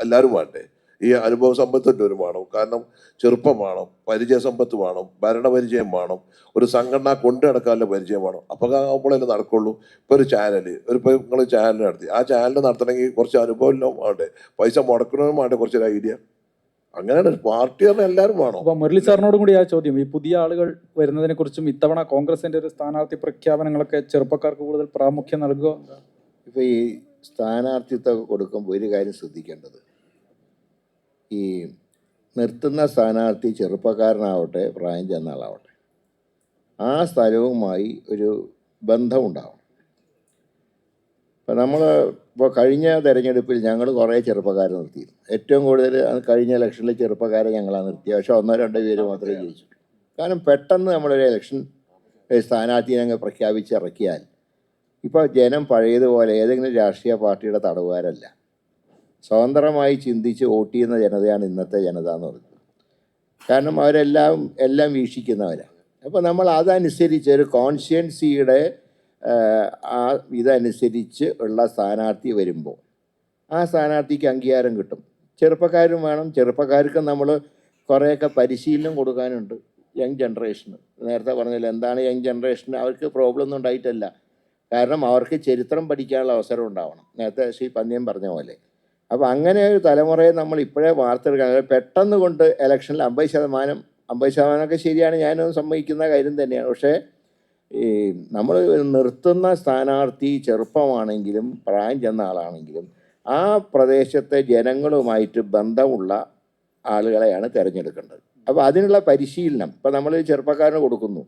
എല്ലാവരും വേണ്ടേ? ഈ അനുഭവ സമ്പത്തിൻ്റെ ഒരു വേണം. കാരണം ചെറുപ്പം വേണം, പരിചയ സമ്പത്ത് വേണം, ഭരണപരിചയം വേണം, ഒരു സംഘടന കൊണ്ടു നടക്കാനുള്ള പരിചയം വേണം. അപ്പോൾ ആകുമ്പോഴല്ലേ നടക്കുള്ളൂ. ഇപ്പോൾ ഒരു ചാനൽ, ഇപ്പോൾ നിങ്ങൾ ചാനൽ നടത്തി, ആ ചാനൽ നടത്തണമെങ്കിൽ കുറച്ച് അനുഭവം വേണ്ടേ, പൈസ മുടക്കണമെന്നും വേണ്ടേ, കുറച്ചൊരു ഐഡിയ. അങ്ങനെയാണ് പാർട്ടി പറഞ്ഞാൽ എല്ലാവരും വേണം. അപ്പോൾ മുരളി സാറിനോടും കൂടി ആ ചോദ്യം, ഈ പുതിയ ആളുകൾ വരുന്നതിനെ കുറിച്ചും ഇത്തവണ കോൺഗ്രസിന്റെ ഒരു സ്ഥാനാർത്ഥി പ്രഖ്യാപനങ്ങളൊക്കെ ചെറുപ്പക്കാർക്ക് കൂടുതൽ പ്രാമുഖ്യം നൽകുക. ഇപ്പോൾ ഈ സ്ഥാനാർത്ഥിത്വം കൊടുക്കുമ്പോൾ ഒരു കാര്യം ശ്രദ്ധിക്കേണ്ടത്, ഈ നിർത്തുന്ന സ്ഥാനാർത്ഥി ചെറുപ്പക്കാരനാവട്ടെ പ്രായം ചെന്ന ആളാവട്ടെ, ആ സ്ഥലവുമായി ഒരു ബന്ധമുണ്ടാവും. ഇപ്പം ഇപ്പോൾ കഴിഞ്ഞ തെരഞ്ഞെടുപ്പിൽ ഞങ്ങൾ കുറേ ചെറുപ്പക്കാരെ നിർത്തിയിരുന്നു. ഏറ്റവും കൂടുതൽ കഴിഞ്ഞ ഇലക്ഷനിൽ ചെറുപ്പക്കാരെ ഞങ്ങളാണ് നിർത്തിയത്. പക്ഷേ 1-2 പേര് മാത്രമേ ജയിച്ചിട്ടുള്ളൂ. കാരണം പെട്ടെന്ന് നമ്മളൊരു ഇലക്ഷൻ സ്ഥാനാർത്ഥിയെ ഞങ്ങൾ പ്രഖ്യാപിച്ചിറക്കിയാൽ ഇപ്പോൾ ജനം പഴയതുപോലെ ഏതെങ്കിലും രാഷ്ട്രീയ പാർട്ടിയുടെ തടവുകാരല്ല. സ്വതന്ത്രമായി ചിന്തിച്ച് വോട്ട് ചെയ്യുന്ന ജനതയാണ് ഇന്നത്തെ ജനത എന്ന് പറയുന്നത്. കാരണം എല്ലാം വീക്ഷിക്കുന്നവരാണ്. അപ്പോൾ നമ്മൾ അതനുസരിച്ച് ഒരു കോൺഷ്യൻസിയുടെ ഇതനുസരിച്ച് ഉള്ള സ്ഥാനാർത്ഥി വരുമ്പോൾ ആ സ്ഥാനാർത്ഥിക്ക് അംഗീകാരം കിട്ടും. ചെറുപ്പക്കാരും വേണം. ചെറുപ്പക്കാർക്ക് നമ്മൾ കുറേയൊക്കെ പരിശീലനം കൊടുക്കാനുണ്ട്. യങ് ജനറേഷന് നേരത്തെ പറഞ്ഞില്ല, എന്താണ് യങ് ജനറേഷന്? അവർക്ക് പ്രോബ്ലം ഒന്നും ഉണ്ടായിട്ടല്ല. കാരണം അവർക്ക് ചരിത്രം പഠിക്കാനുള്ള അവസരം ഉണ്ടാവണം, നേരത്തെ ശ്രീ പന്ന്യൻ പറഞ്ഞ പോലെ. അപ്പോൾ അങ്ങനെ ഒരു തലമുറയെ നമ്മൾ ഇപ്പോഴേ വാർത്തെടുക്കാൻ, പെട്ടെന്ന് കൊണ്ട് ഇലക്ഷനിൽ 50% ശരിയാണ്, ഞാനത് സമ്മതിക്കുന്ന കാര്യം തന്നെയാണ്. പക്ഷേ ഈ നമ്മൾ നിർത്തുന്ന സ്ഥാനാർത്ഥി ചെറുപ്പമാണെങ്കിലും പ്രായം ചെന്ന ആളാണെങ്കിലും ആ പ്രദേശത്തെ ജനങ്ങളുമായിട്ട് ബന്ധമുള്ള ആളുകളെയാണ് തിരഞ്ഞെടുക്കേണ്ടത്. അപ്പോൾ അതിനുള്ള പരിശീലനം ഇപ്പോൾ നമ്മൾ ചെറുപ്പക്കാരന് കൊടുക്കുന്നു.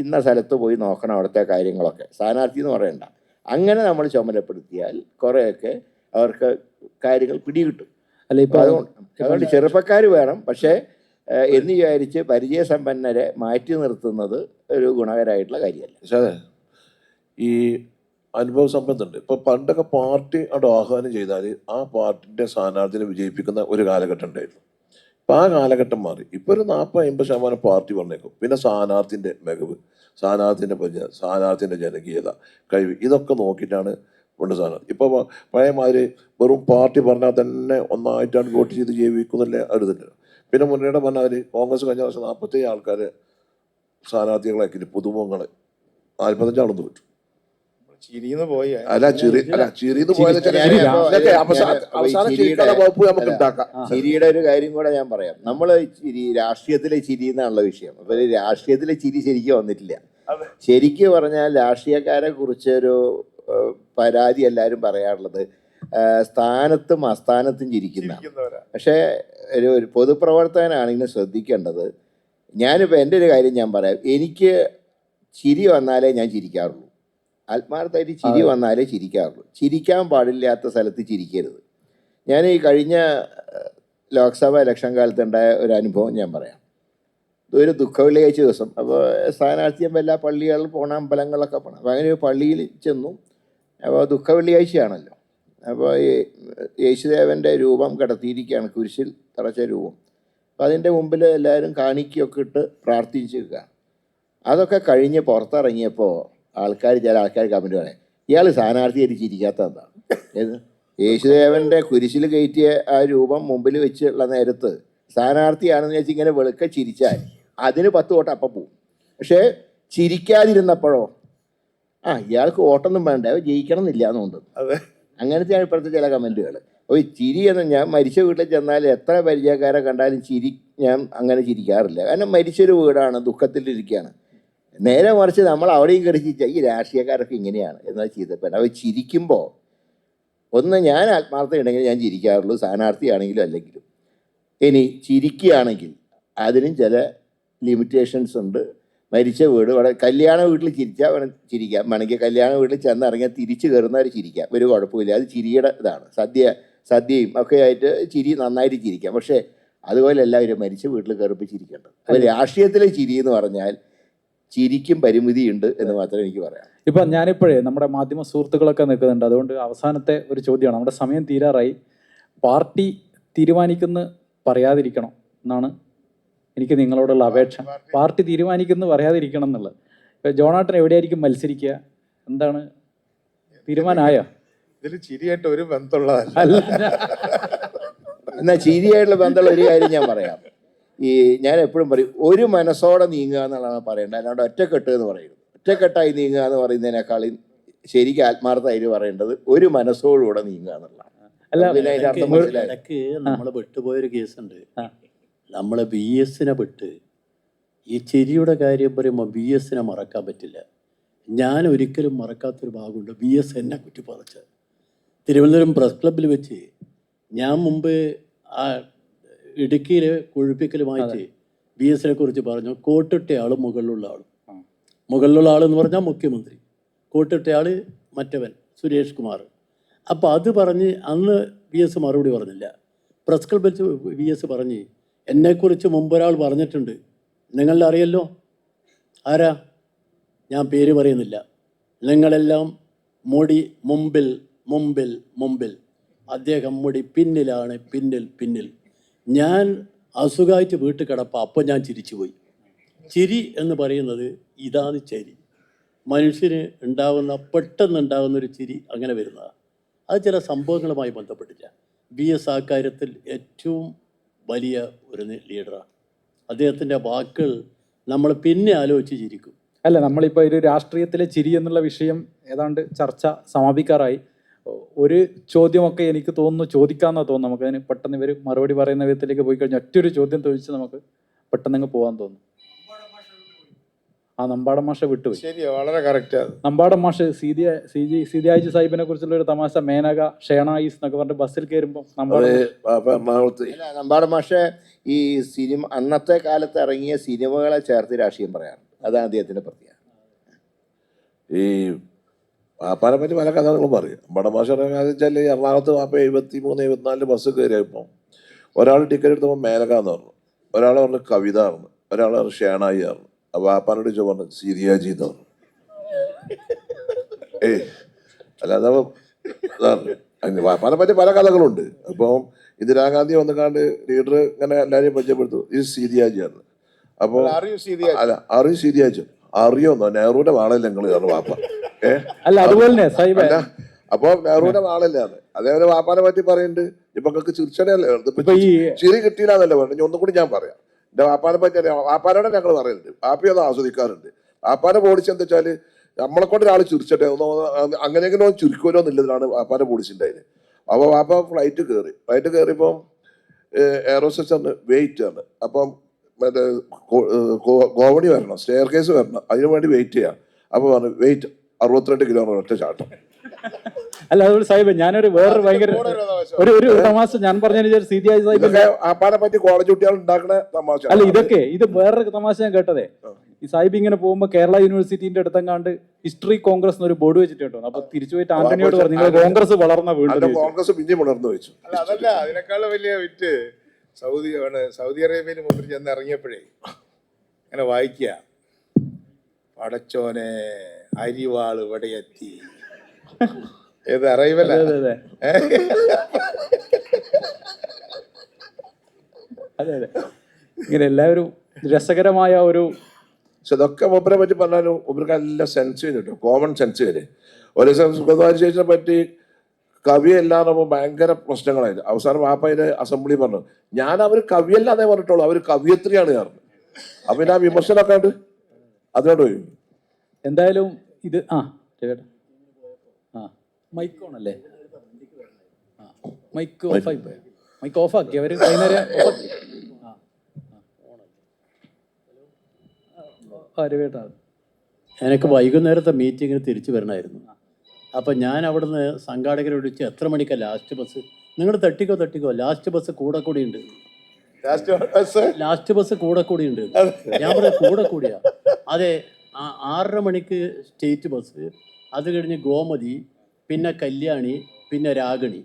ഇന്ന സ്ഥലത്ത് പോയി നോക്കണം അവിടുത്തെ കാര്യങ്ങളൊക്കെ, സ്ഥാനാർത്ഥി എന്ന് പറയണ്ട. അങ്ങനെ നമ്മൾ ചുമതലപ്പെടുത്തിയാൽ കുറേയൊക്കെ അവർക്ക് കാര്യങ്ങൾ പിടികിട്ടും. അല്ല, ഇപ്പോൾ അതുകൊണ്ട് ചെറുപ്പക്കാർ വേണം. പക്ഷേ എന്ന് വിചാരിച്ച് പരിചയസമ്പന്നരെ മാറ്റി നിർത്തുന്നത് ഒരു ഗുണകരമായിട്ടുള്ള കാര്യമല്ല. പക്ഷേ ഈ അനുഭവ സമ്പത്തുണ്ട്. ഇപ്പോൾ പണ്ടൊക്കെ പാർട്ടി അവിടെ ആഹ്വാനം ചെയ്താൽ ആ പാർട്ടിൻ്റെ സ്ഥാനാർത്ഥിനെ വിജയിപ്പിക്കുന്ന ഒരു കാലഘട്ടം ഉണ്ടായിരുന്നു. ഇപ്പം ആ കാലഘട്ടം മാറി. ഇപ്പോൾ ഒരു 40-50% പാർട്ടി പറഞ്ഞേക്കും. പിന്നെ സ്ഥാനാർത്ഥിൻ്റെ മികവ്, സ്ഥാനാർത്ഥിൻ്റെ പരിചയം, സ്ഥാനാർത്ഥിൻ്റെ ജനകീയത, കഴിവ്, ഇതൊക്കെ നോക്കിയിട്ടാണ് കൊണ്ട് സ്ഥാനാർത്ഥി. ഇപ്പോൾ പഴയമാതിരി വെറും പാർട്ടി പറഞ്ഞാൽ തന്നെ ഒന്നായിട്ടാണ് വോട്ട് ചെയ്ത് ജീവിക്കുന്നില്ല അരുതുണ്ട്. പിന്നെ മുന്നേറ്റം പറഞ്ഞാൽ കോൺഗ്രസ് കഴിഞ്ഞ വർഷം 47 ആൾക്കാരെ സ്ഥാനാർത്ഥികളാക്കിയിട്ട് പുതുമുഖങ്ങളെ 45 ആളൊന്നും തോറ്റു. ചിരിന്ന് പോയി ചിരിന്ന് പോയത് അവസാനം ചിരിക്കാനുള്ള വകുപ്പ് നമുക്ക് ഉണ്ടാക്കാം. ചിരിയുടെ ഒരു കാര്യം കൂടെ ഞാൻ പറയാം. നമ്മൾ രാഷ്ട്രീയത്തിലെ ചിരി എന്നാണുള്ള വിഷയം. അപ്പോൾ രാഷ്ട്രീയത്തിലെ ചിരി ശരിക്കും വന്നിട്ടില്ല. ശരിക്കും പറഞ്ഞാൽ രാഷ്ട്രീയക്കാരെ കുറിച്ചൊരു പരാതി എല്ലാവരും പറയാറുള്ളത് സ്ഥാനത്തും അസ്ഥാനത്തും ചിരിക്കുന്ന. ചിരിക്കുന്നവരാ. പക്ഷേ ഒരു പൊതുപ്രവർത്തകനാണെങ്കിലും ശ്രദ്ധിക്കേണ്ടത്, ഞാനിപ്പോൾ എൻ്റെ ഒരു കാര്യം ഞാൻ പറയാം, എനിക്ക് ചിരി വന്നാലേ ഞാൻ ചിരിക്കാറുള്ളൂ. ആത്മാർത്ഥമായിട്ട് ചിരി വന്നാലേ ചിരിക്കാറുള്ളൂ. ചിരിക്കാൻ പാടില്ലാത്ത സ്ഥലത്ത് ചിരിക്കരുത്. ഞാൻ ഈ കഴിഞ്ഞ ലോക്സഭ ഇലക്ഷൻ കാലത്തുണ്ടായ ഒരു അനുഭവം ഞാൻ പറയാം. ഒരു ദുഃഖ വെള്ളിയാഴ്ച ദിവസം, അപ്പോൾ സ്ഥാനാർത്ഥിയാകുമ്പോൾ എല്ലാ പള്ളികളിൽ പോകണം, അമ്പലങ്ങളിലൊക്കെ പോകണം. അപ്പോൾ അങ്ങനെ ഒരു പള്ളിയിൽ ചെന്നു. അപ്പോൾ ദുഃഖ വെള്ളിയാഴ്ചയാണല്ലോ. അപ്പോൾ ഈ യേശുദേവൻ്റെ രൂപം കിടത്തിയിരിക്കുകയാണ്, കുരിശിൽ തറച്ച രൂപം. അപ്പോൾ അതിൻ്റെ മുമ്പിൽ എല്ലാവരും കാണിക്കുകയൊക്കെ ഇട്ട് പ്രാർത്ഥിച്ചിരിക്കുക. അതൊക്കെ കഴിഞ്ഞ് പുറത്തിറങ്ങിയപ്പോൾ ചില ആൾക്കാർ കമൻറ്റ് പറയാം, ഇയാൾ സ്ഥാനാർത്ഥിയായിട്ട് ചിരിക്കാത്ത എന്താണ്? ഏത് യേശുദേവൻ്റെ കുരിശിൽ കയറ്റിയ ആ രൂപം മുമ്പിൽ വെച്ചുള്ള നേരത്ത് സ്ഥാനാർത്ഥിയാണെന്ന് വെച്ച് ഇങ്ങനെ വെളുക്ക ചിരിച്ചാൽ അതിന് 10 വോട്ട് അപ്പം പോവും. പക്ഷേ ചിരിക്കാതിരുന്നപ്പോഴോ ഇയാൾക്ക് വോട്ടൊന്നും വേണ്ട, ജയിക്കണം എന്നില്ല എന്നുണ്ട്. അങ്ങനത്തെയാണ് ഇപ്പോഴത്തെ ചില കമൻറ്റുകൾ. അപ്പോൾ ഈ ചിരി എന്ന്, ഞാൻ മരിച്ച വീട്ടിൽ ചെന്നാൽ എത്ര പരിചയക്കാരെ കണ്ടാലും ഞാൻ അങ്ങനെ ചിരിക്കാറില്ല. കാരണം മരിച്ചൊരു വീടാണ്, ദുഃഖത്തിലിരിക്കുകയാണ്. നേരെ മറിച്ച് നമ്മൾ അവിടെയും കയറിച്ചിരിച്ചാൽ ഈ രാഷ്ട്രീയക്കാരൊക്കെ ഇങ്ങനെയാണ് എന്നാൽ ചെയ്തപ്പോൾ അവർ ചിരിക്കുമ്പോൾ ഞാൻ ആത്മാർത്ഥത ഉണ്ടെങ്കിൽ ഞാൻ ചിരിക്കാറുള്ളൂ, സ്ഥാനാർത്ഥിയാണെങ്കിലും അല്ലെങ്കിലും. ഇനി ചിരിക്കുകയാണെങ്കിൽ അതിനും ചില ലിമിറ്റേഷൻസ് ഉണ്ട്. മരിച്ച വീട് കല്യാണ വീട്ടിൽ ചിരിച്ചാൽ വേണം ചിരിക്കാം, വേണമെങ്കിൽ കല്യാണ വീട്ടിൽ ചെന്നിറങ്ങിയാൽ തിരിച്ചു കയറുന്നവർ ചിരിക്കാം, ഒരു കുഴപ്പമില്ല. അത് ചിരിയുടെ ഇതാണ്. സദ്യയും ഒക്കെ ആയിട്ട് ചിരി നന്നായിട്ട് ചിരിക്കാം. പക്ഷേ അതുപോലെ എല്ലാവരും മരിച്ച വീട്ടിൽ കയറിപ്പോൾ ചിരിക്കേണ്ടത്. അപ്പോൾ രാഷ്ട്രീയത്തിലെ ചിരി എന്ന് പറഞ്ഞാൽ ചിരിക്കും പരിമിതിയുണ്ട് എന്ന് മാത്രമേ എനിക്ക് പറയാം. ഇപ്പം ഞാനിപ്പോഴേ നമ്മുടെ മാധ്യമ സുഹൃത്തുക്കളൊക്കെ നിൽക്കുന്നുണ്ട്, അതുകൊണ്ട് അവസാനത്തെ ഒരു ചോദ്യമാണ്. നമ്മുടെ സമയം തീരാറായി. പാർട്ടി തീരുമാനിക്കുന്ന പറയാതിരിക്കണം എന്നാണ് എനിക്ക് നിങ്ങളോടുള്ള അപേക്ഷ. പാർട്ടി തീരുമാനിക്കുന്നു പറയാതിരിക്കണം എന്നുള്ളത്. ഇപ്പം ജോണാട്ടൻ എവിടെയായിരിക്കും മത്സരിക്കുക? എന്താണ് തീരുമാനമായോ? ഇതിൽ ചിരിയായിട്ട് ഒരു ബന്ധമുള്ളതല്ല. എന്നാൽ ചിരിയായിട്ടുള്ള ബന്ധമുള്ള ഒരു കാര്യം ഞാൻ പറയാം. ഞാൻ എപ്പോഴും പറയും, ഒരു മനസ്സോടെ നീങ്ങുക എന്നുള്ളതാണ് പറയേണ്ടത്, അല്ലാണ്ട് ഒറ്റക്കെട്ട് എന്ന് പറയുന്നത്. ഒറ്റക്കെട്ടായി നീങ്ങുക എന്ന് പറയുന്നതിനേക്കാളും ശരിക്കും ആത്മാർത്ഥമായിട്ട് പറയേണ്ടത് ഒരു മനസ്സോടുകൂടെ നീങ്ങുക എന്നുള്ളതാണ്. ഇടയ്ക്ക് നമ്മൾ വിട്ടുപോയൊരു കേസുണ്ട്. നമ്മളെ BS വിട്ട് ഈ ചിരിയുടെ കാര്യം പറയുമ്പോൾ BS മറക്കാൻ പറ്റില്ല. ഞാൻ ഒരിക്കലും മറക്കാത്തൊരു ഭാഗമുണ്ട്. BS എന്നെ കുറ്റി പറിച്ച് തിരുവനന്തപുരം പ്രസ് ക്ലബ്ബിൽ വെച്ച് ഞാൻ മുമ്പ് ആ ഇടുക്കിയിൽ കുഴിപ്പിക്കലുമായിട്ട് BS കുറിച്ച് പറഞ്ഞു. കോട്ടിട്ടയാൾ മുകളിലുള്ള ആളും, മുകളിലുള്ള ആളെന്ന് പറഞ്ഞാൽ മുഖ്യമന്ത്രി, കോട്ടിട്ടയാൾ മറ്റവൻ സുരേഷ് കുമാർ. അപ്പോൾ അത് പറഞ്ഞ് അന്ന് BS മറുപടി പറഞ്ഞില്ല. പ്രസ് ക്ലബ്ബിൽ BS പറഞ്ഞ് എന്നെക്കുറിച്ച് മുമ്പൊരാൾ പറഞ്ഞിട്ടുണ്ട്, നിങ്ങളുടെ അറിയല്ലോ ആരാ, ഞാൻ പേര് പറയുന്നില്ല, നിങ്ങളെല്ലാം മുടി മുമ്പിൽ മുമ്പിൽ മുമ്പിൽ, അദ്ദേഹം മുടി പിന്നിലാണ്, പിന്നിൽ. ഞാൻ അസുഖമായിട്ട് വീട്ടിൽ കിടപ്പം, അപ്പോൾ ഞാൻ ചിരിച്ചുപോയി. ചിരി എന്ന് പറയുന്നത് ഇതാണ് ചിരി. മനുഷ്യന് പെട്ടെന്നുണ്ടാകുന്നൊരു ചിരി അങ്ങനെ വരുന്നതാണ്. അത് ചില സംഭവങ്ങളുമായി ബന്ധപ്പെട്ടില്ല. BS ആ കാര്യത്തിൽ ഏറ്റവും വലിയ ഒരു ലീഡറാണ്. അദ്ദേഹത്തിൻ്റെ വാക്കുകൾ നമ്മൾ പിന്നെ ആലോചിച്ച് ചിരിക്കും. അല്ല, നമ്മളിപ്പോൾ ഒരു രാഷ്ട്രീയത്തിലെ ചിരി എന്നുള്ള വിഷയം ഏതാണ്ട് ചർച്ച സമാപിക്കാറായി. ഒരു ചോദ്യമൊക്കെ എനിക്ക് തോന്നുന്നു ചോദിക്കാമെന്നാണ് തോന്നുന്നു. നമുക്കതിന് പെട്ടെന്ന് ഇവർ മറുപടി പറയുന്ന വിധത്തിലേക്ക് പോയി കഴിഞ്ഞാൽ ഒറ്റൊരു ചോദ്യം ചോദിച്ച് നമുക്ക് പെട്ടെന്ന് പോകാൻ തോന്നുന്നു. നമ്പാടൻ മാഷ വിട്ടുപോയി. ശരിയാ, വളരെ കറക്റ്റ്. നമ്പാടൻ മാഷ് സീതിയാജി സാഹിബിനെ കുറിച്ചുള്ള ഒരു തമാശ, മേനക ഷേണായിസ് എന്നൊക്കെ പറഞ്ഞിട്ട് ബസ്സിൽ കയറുമ്പോൾ നമ്പാടൻ മാഷ് ഈ സിനിമ അന്നത്തെ കാലത്ത് ഇറങ്ങിയ സിനിമകളെ ചേർത്ത് രാഷ്ട്രീയം പറയാറുണ്ട്. അതാണ് അദ്ദേഹത്തിന്റെ പ്രത്യേകത. ഈ വാപ്പാനെ പറ്റി പല കഥകളും പറയും. ബടമാഷ വെച്ചാൽ എറണാകുളത്ത് വാപ്പ 73-74 ബസ് കയറിയപ്പോൾ ഒരാൾ ടിക്കറ്റ് എടുത്തപ്പോൾ മേനക എന്ന് പറഞ്ഞു, ഒരാൾ പറഞ്ഞു കവിത പറഞ്ഞു, ഒരാൾ പറഞ്ഞു ഷേണായി പറഞ്ഞു. അപ്പോൾ വാപ്പാനോട് ചോദിച്ചു പറഞ്ഞു സീരിയാജി എന്ന് പറഞ്ഞു. അല്ലാതെ വാപ്പാനെ പറ്റി പല കഥകളുണ്ട്. അപ്പം ഇന്ദിരാഗാന്ധി വന്നുകാണ്ട് ലീഡർ ഇങ്ങനെ എല്ലാവരെയും പരിചയപ്പെടുത്തു, ഇത് സീരിയാജിയാണ്. അപ്പോൾ അല്ല അറിയും സീരിയാജി അറിയോന്നോ, നെഹ്റുവിന്റെ വാളല്ലേ നിങ്ങൾ കാരണം വാപ്പ അല്ല അതുപോലെ അപ്പൊ നെഹ്റുവിന്റെ വാളല്ലാന്ന്. അതേപോലെ വാപ്പാനെ പറ്റി പറയുന്നുണ്ട്. ഇപ്പൊ നിങ്ങൾക്ക് ചിരിച്ചടയല്ലേ, ചിരി കിട്ടിയില്ലാന്നല്ലേ പറഞ്ഞു. ഒന്നും കൂടി ഞാൻ പറയാം. എന്റെ വാപ്പാനെ പറ്റി വാപ്പാനോടെ ഞങ്ങൾ പറയുന്നുണ്ട്, വാപ്പി അത് ആസ്വദിക്കാറുണ്ട്. വാപ്പാനെ പോളിസി എന്താ വെച്ചാല് നമ്മളെ കൊണ്ട് ഒരാൾ ചിരിച്ചട്ടെ അങ്ങനെയെങ്കിലും ചുരുക്കുമല്ലോ എന്നുള്ളതാണ് വാപ്പാന്റെ പോളിസി ഉണ്ടായത്. അപ്പൊ വാപ്പ ഫ്ലൈറ്റ് കയറിയപ്പം എയറോസ്റ്റേഴ്സ് വെയിറ്റ് ആണ്. അപ്പം മറ്റേ ഗോവണി വരണം, സ്റ്റെയർ കേസ് വരണം, അതിനു വേണ്ടി വെയിറ്റ് ചെയ്യാം. അപ്പോൾ പറഞ്ഞു വെയിറ്റ് 62 കിലോമീറ്റർ ഒറ്റ ചാട്ടം. അല്ല അതുകൊണ്ട് സാഹിബ് ഞാനൊരു വേറൊരു ഭയങ്കര ഒരു തമാശ ഞാൻ പറഞ്ഞതിന് സി.ടി. സാഹിബ് ഇതൊക്കെ ആപ്പാനെ പറ്റി കോളേജ് കുട്ടികൾ ഉണ്ടാക്കുന്ന തമാശ. അല്ല ഇത് വേറൊരു തമാശ ഞാൻ കേട്ടതേ. ഈ സാഹിബ് ഇങ്ങനെ പോകുമ്പോ കേരള യൂണിവേഴ്സിറ്റിന്റെ അടുത്തെങ്ങാണ്ട് ഹിസ്റ്ററി കോൺഗ്രസ് എന്നൊരു ബോർഡ് വെച്ചിട്ടുണ്ടോ. അപ്പൊ തിരിച്ചു പോയിട്ട് ആന്റണിയോട് പറഞ്ഞു നിങ്ങൾ കോൺഗ്രസ് വളർന്ന വീണ്ടും കോൺഗ്രസ് പിന്നെ വളർന്നു വെച്ചു. അല്ല അതല്ല, അതിനേക്കാളും വലിയ വിറ്റ് സൗദി അറേബ്യയിൽ മുമ്പിൽ ചെന്ന് ഇറങ്ങിയപ്പോഴേ അങ്ങനെ വായിക്കുക, പടച്ചോനെ അരിവാൾ ഇവിടെ എത്തി. ഏത് അറൈവല? അതെ ഇങ്ങനെ എല്ലാവരും രസകരമായ ഒരു. പക്ഷെ ഇതൊക്കെ മൂപ്പരെ പറ്റി പറഞ്ഞാലും മൂപ്പർക്ക് നല്ല സെൻസ് കിട്ടും, കോമൺ സെൻസ് വരെ. ഒരു ദിവസം സുഗതവാരിശേഷിനെ പറ്റി കവിയല്ലാന്ന് പറഞ്ഞപ്പോൾ ഭയങ്കര പ്രശ്നങ്ങളായിരുന്നു. അവസാനം വാപ്പയിലെ അസംബ്ലി പറഞ്ഞു, ഞാൻ അവർ കവിയല്ലാന്നേ പറഞ്ഞിട്ടുള്ളൂ, അവർ കവിയത്രിയാണ് കാരണം. അപ്പൊ പിന്നെ ആ വിമർശനമൊക്കെ ഉണ്ട് അതിനോട് പോയി. എന്തായാലും ഇത് മൈക്ക് ഓണല്ലേ? മൈക്ക് ഓഫായി പോയോ? മൈക്ക് ഓഫാക്കി അവര് വൈകുന്നേരം. എനിക്ക് വൈകുന്നേരത്തെ മീറ്റിങ്ങിന് തിരിച്ചു വരണമായിരുന്നു. അപ്പം ഞാൻ അവിടുന്ന് സംഘാടകരെ വിളിച്ച് എത്ര മണിക്കാണ് ലാസ്റ്റ് ബസ്? നിങ്ങൾ തട്ടിക്കോ ലാസ്റ്റ് ബസ് കൂടെ കൂടിയുണ്ട്. ലാസ്റ്റ് ബസ് കൂടെ കൂടിയുണ്ട്. ഞാൻ പറഞ്ഞ കൂടിയാ. അതെ, 6:30 മണിക്ക് സ്റ്റേറ്റ് ബസ്, അത് കഴിഞ്ഞ് ഗോമതി, പിന്നെ കല്യാണി, പിന്നെ രാഗിണി.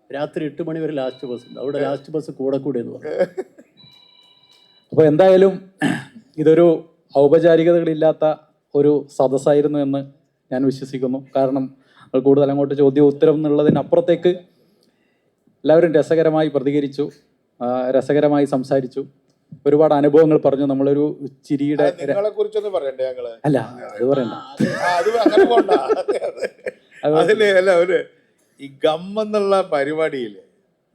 രാത്രി 8 മണി വരെ ലാസ്റ്റ് ബസ് ഉണ്ട്. അവിടെ ലാസ്റ്റ് ബസ് കൂടെ എന്ന് പറഞ്ഞു. അപ്പോൾ എന്തായാലും ഇതൊരു ഔപചാരികതകളില്ലാത്ത ഒരു സദസ്സായിരുന്നു എന്ന് ഞാൻ വിശ്വസിക്കുന്നു. കാരണം കൂടുതൽ അങ്ങോട്ട് ചോദ്യം ഉത്തരം എന്നുള്ളതിനപ്പുറത്തേക്ക് എല്ലാവരും രസകരമായി പ്രതികരിച്ചു, രസകരമായി സംസാരിച്ചു, ഒരുപാട് അനുഭവങ്ങൾ പറഞ്ഞു. നമ്മളൊരു ചിരിയുടെ കുറിച്ചൊന്നും പറയണ്ടേ ഞങ്ങള്? അല്ല അത് പറയണ്ട. അതില് അല്ല ഈ ഗമ്മെന്നുള്ള പരിപാടിയില്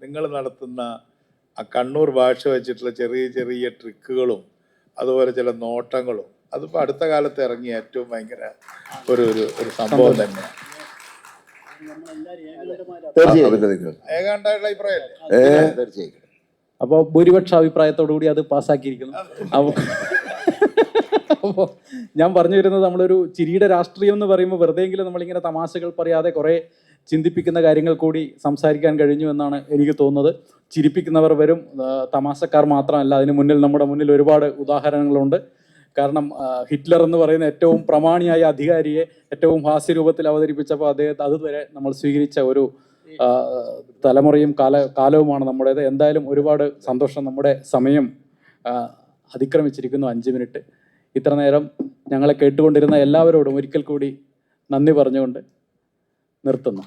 നിങ്ങൾ നടത്തുന്ന ആ കണ്ണൂർ ഭാഷ വെച്ചിട്ടുള്ള ചെറിയ ചെറിയ ട്രിക്കുകളും അതുപോലെ ചില നോട്ടങ്ങളും അതിപ്പോൾ അടുത്ത കാലത്ത് ഇറങ്ങിയ ഏറ്റവും ഭയങ്കര ഒരു സംഭവം തന്നെയാണ്. ഏകാണ്ടായിട്ടുള്ള അഭിപ്രായമല്ലേ? അപ്പോൾ ഭൂരിപക്ഷ അഭിപ്രായത്തോടു കൂടി അത് പാസ്സാക്കിയിരിക്കുന്നു. അപ്പോൾ ഞാൻ പറഞ്ഞു വരുന്നത്, നമ്മളൊരു ചിരിയുടെ രാഷ്ട്രീയം എന്ന് പറയുമ്പോൾ വെറുതെയെങ്കിലും നമ്മളിങ്ങനെ തമാശകൾ പറയാതെ കുറേ ചിന്തിപ്പിക്കുന്ന കാര്യങ്ങൾ കൂടി സംസാരിക്കാൻ കഴിഞ്ഞു എന്നാണ് എനിക്ക് തോന്നുന്നത്. ചിരിപ്പിക്കുന്നവർ വരും, തമാശക്കാർ മാത്രമല്ല. അതിന് മുന്നിൽ നമ്മുടെ മുന്നിൽ ഒരുപാട് ഉദാഹരണങ്ങളുണ്ട്. കാരണം ഹിറ്റ്ലർ എന്ന് പറയുന്ന ഏറ്റവും പ്രമാണിയായ അധികാരിയെ ഏറ്റവും ഹാസ്യരൂപത്തിൽ അവതരിപ്പിച്ചപ്പോൾ അതുവരെ നമ്മൾ സ്വീകരിച്ച ഒരു തലമുറയും കാലവുമാണ് നമ്മുടേത്. എന്തായാലും ഒരുപാട് സന്തോഷം. നമ്മുടെ സമയം അതിക്രമിച്ചിരിക്കുന്നു, 5 മിനിറ്റ്. ഇത്ര നേരം ഞങ്ങളെ കേട്ടുകൊണ്ടിരുന്ന എല്ലാവരോടും ഒരിക്കൽ കൂടി നന്ദി പറഞ്ഞുകൊണ്ട് നിർത്തുന്നു.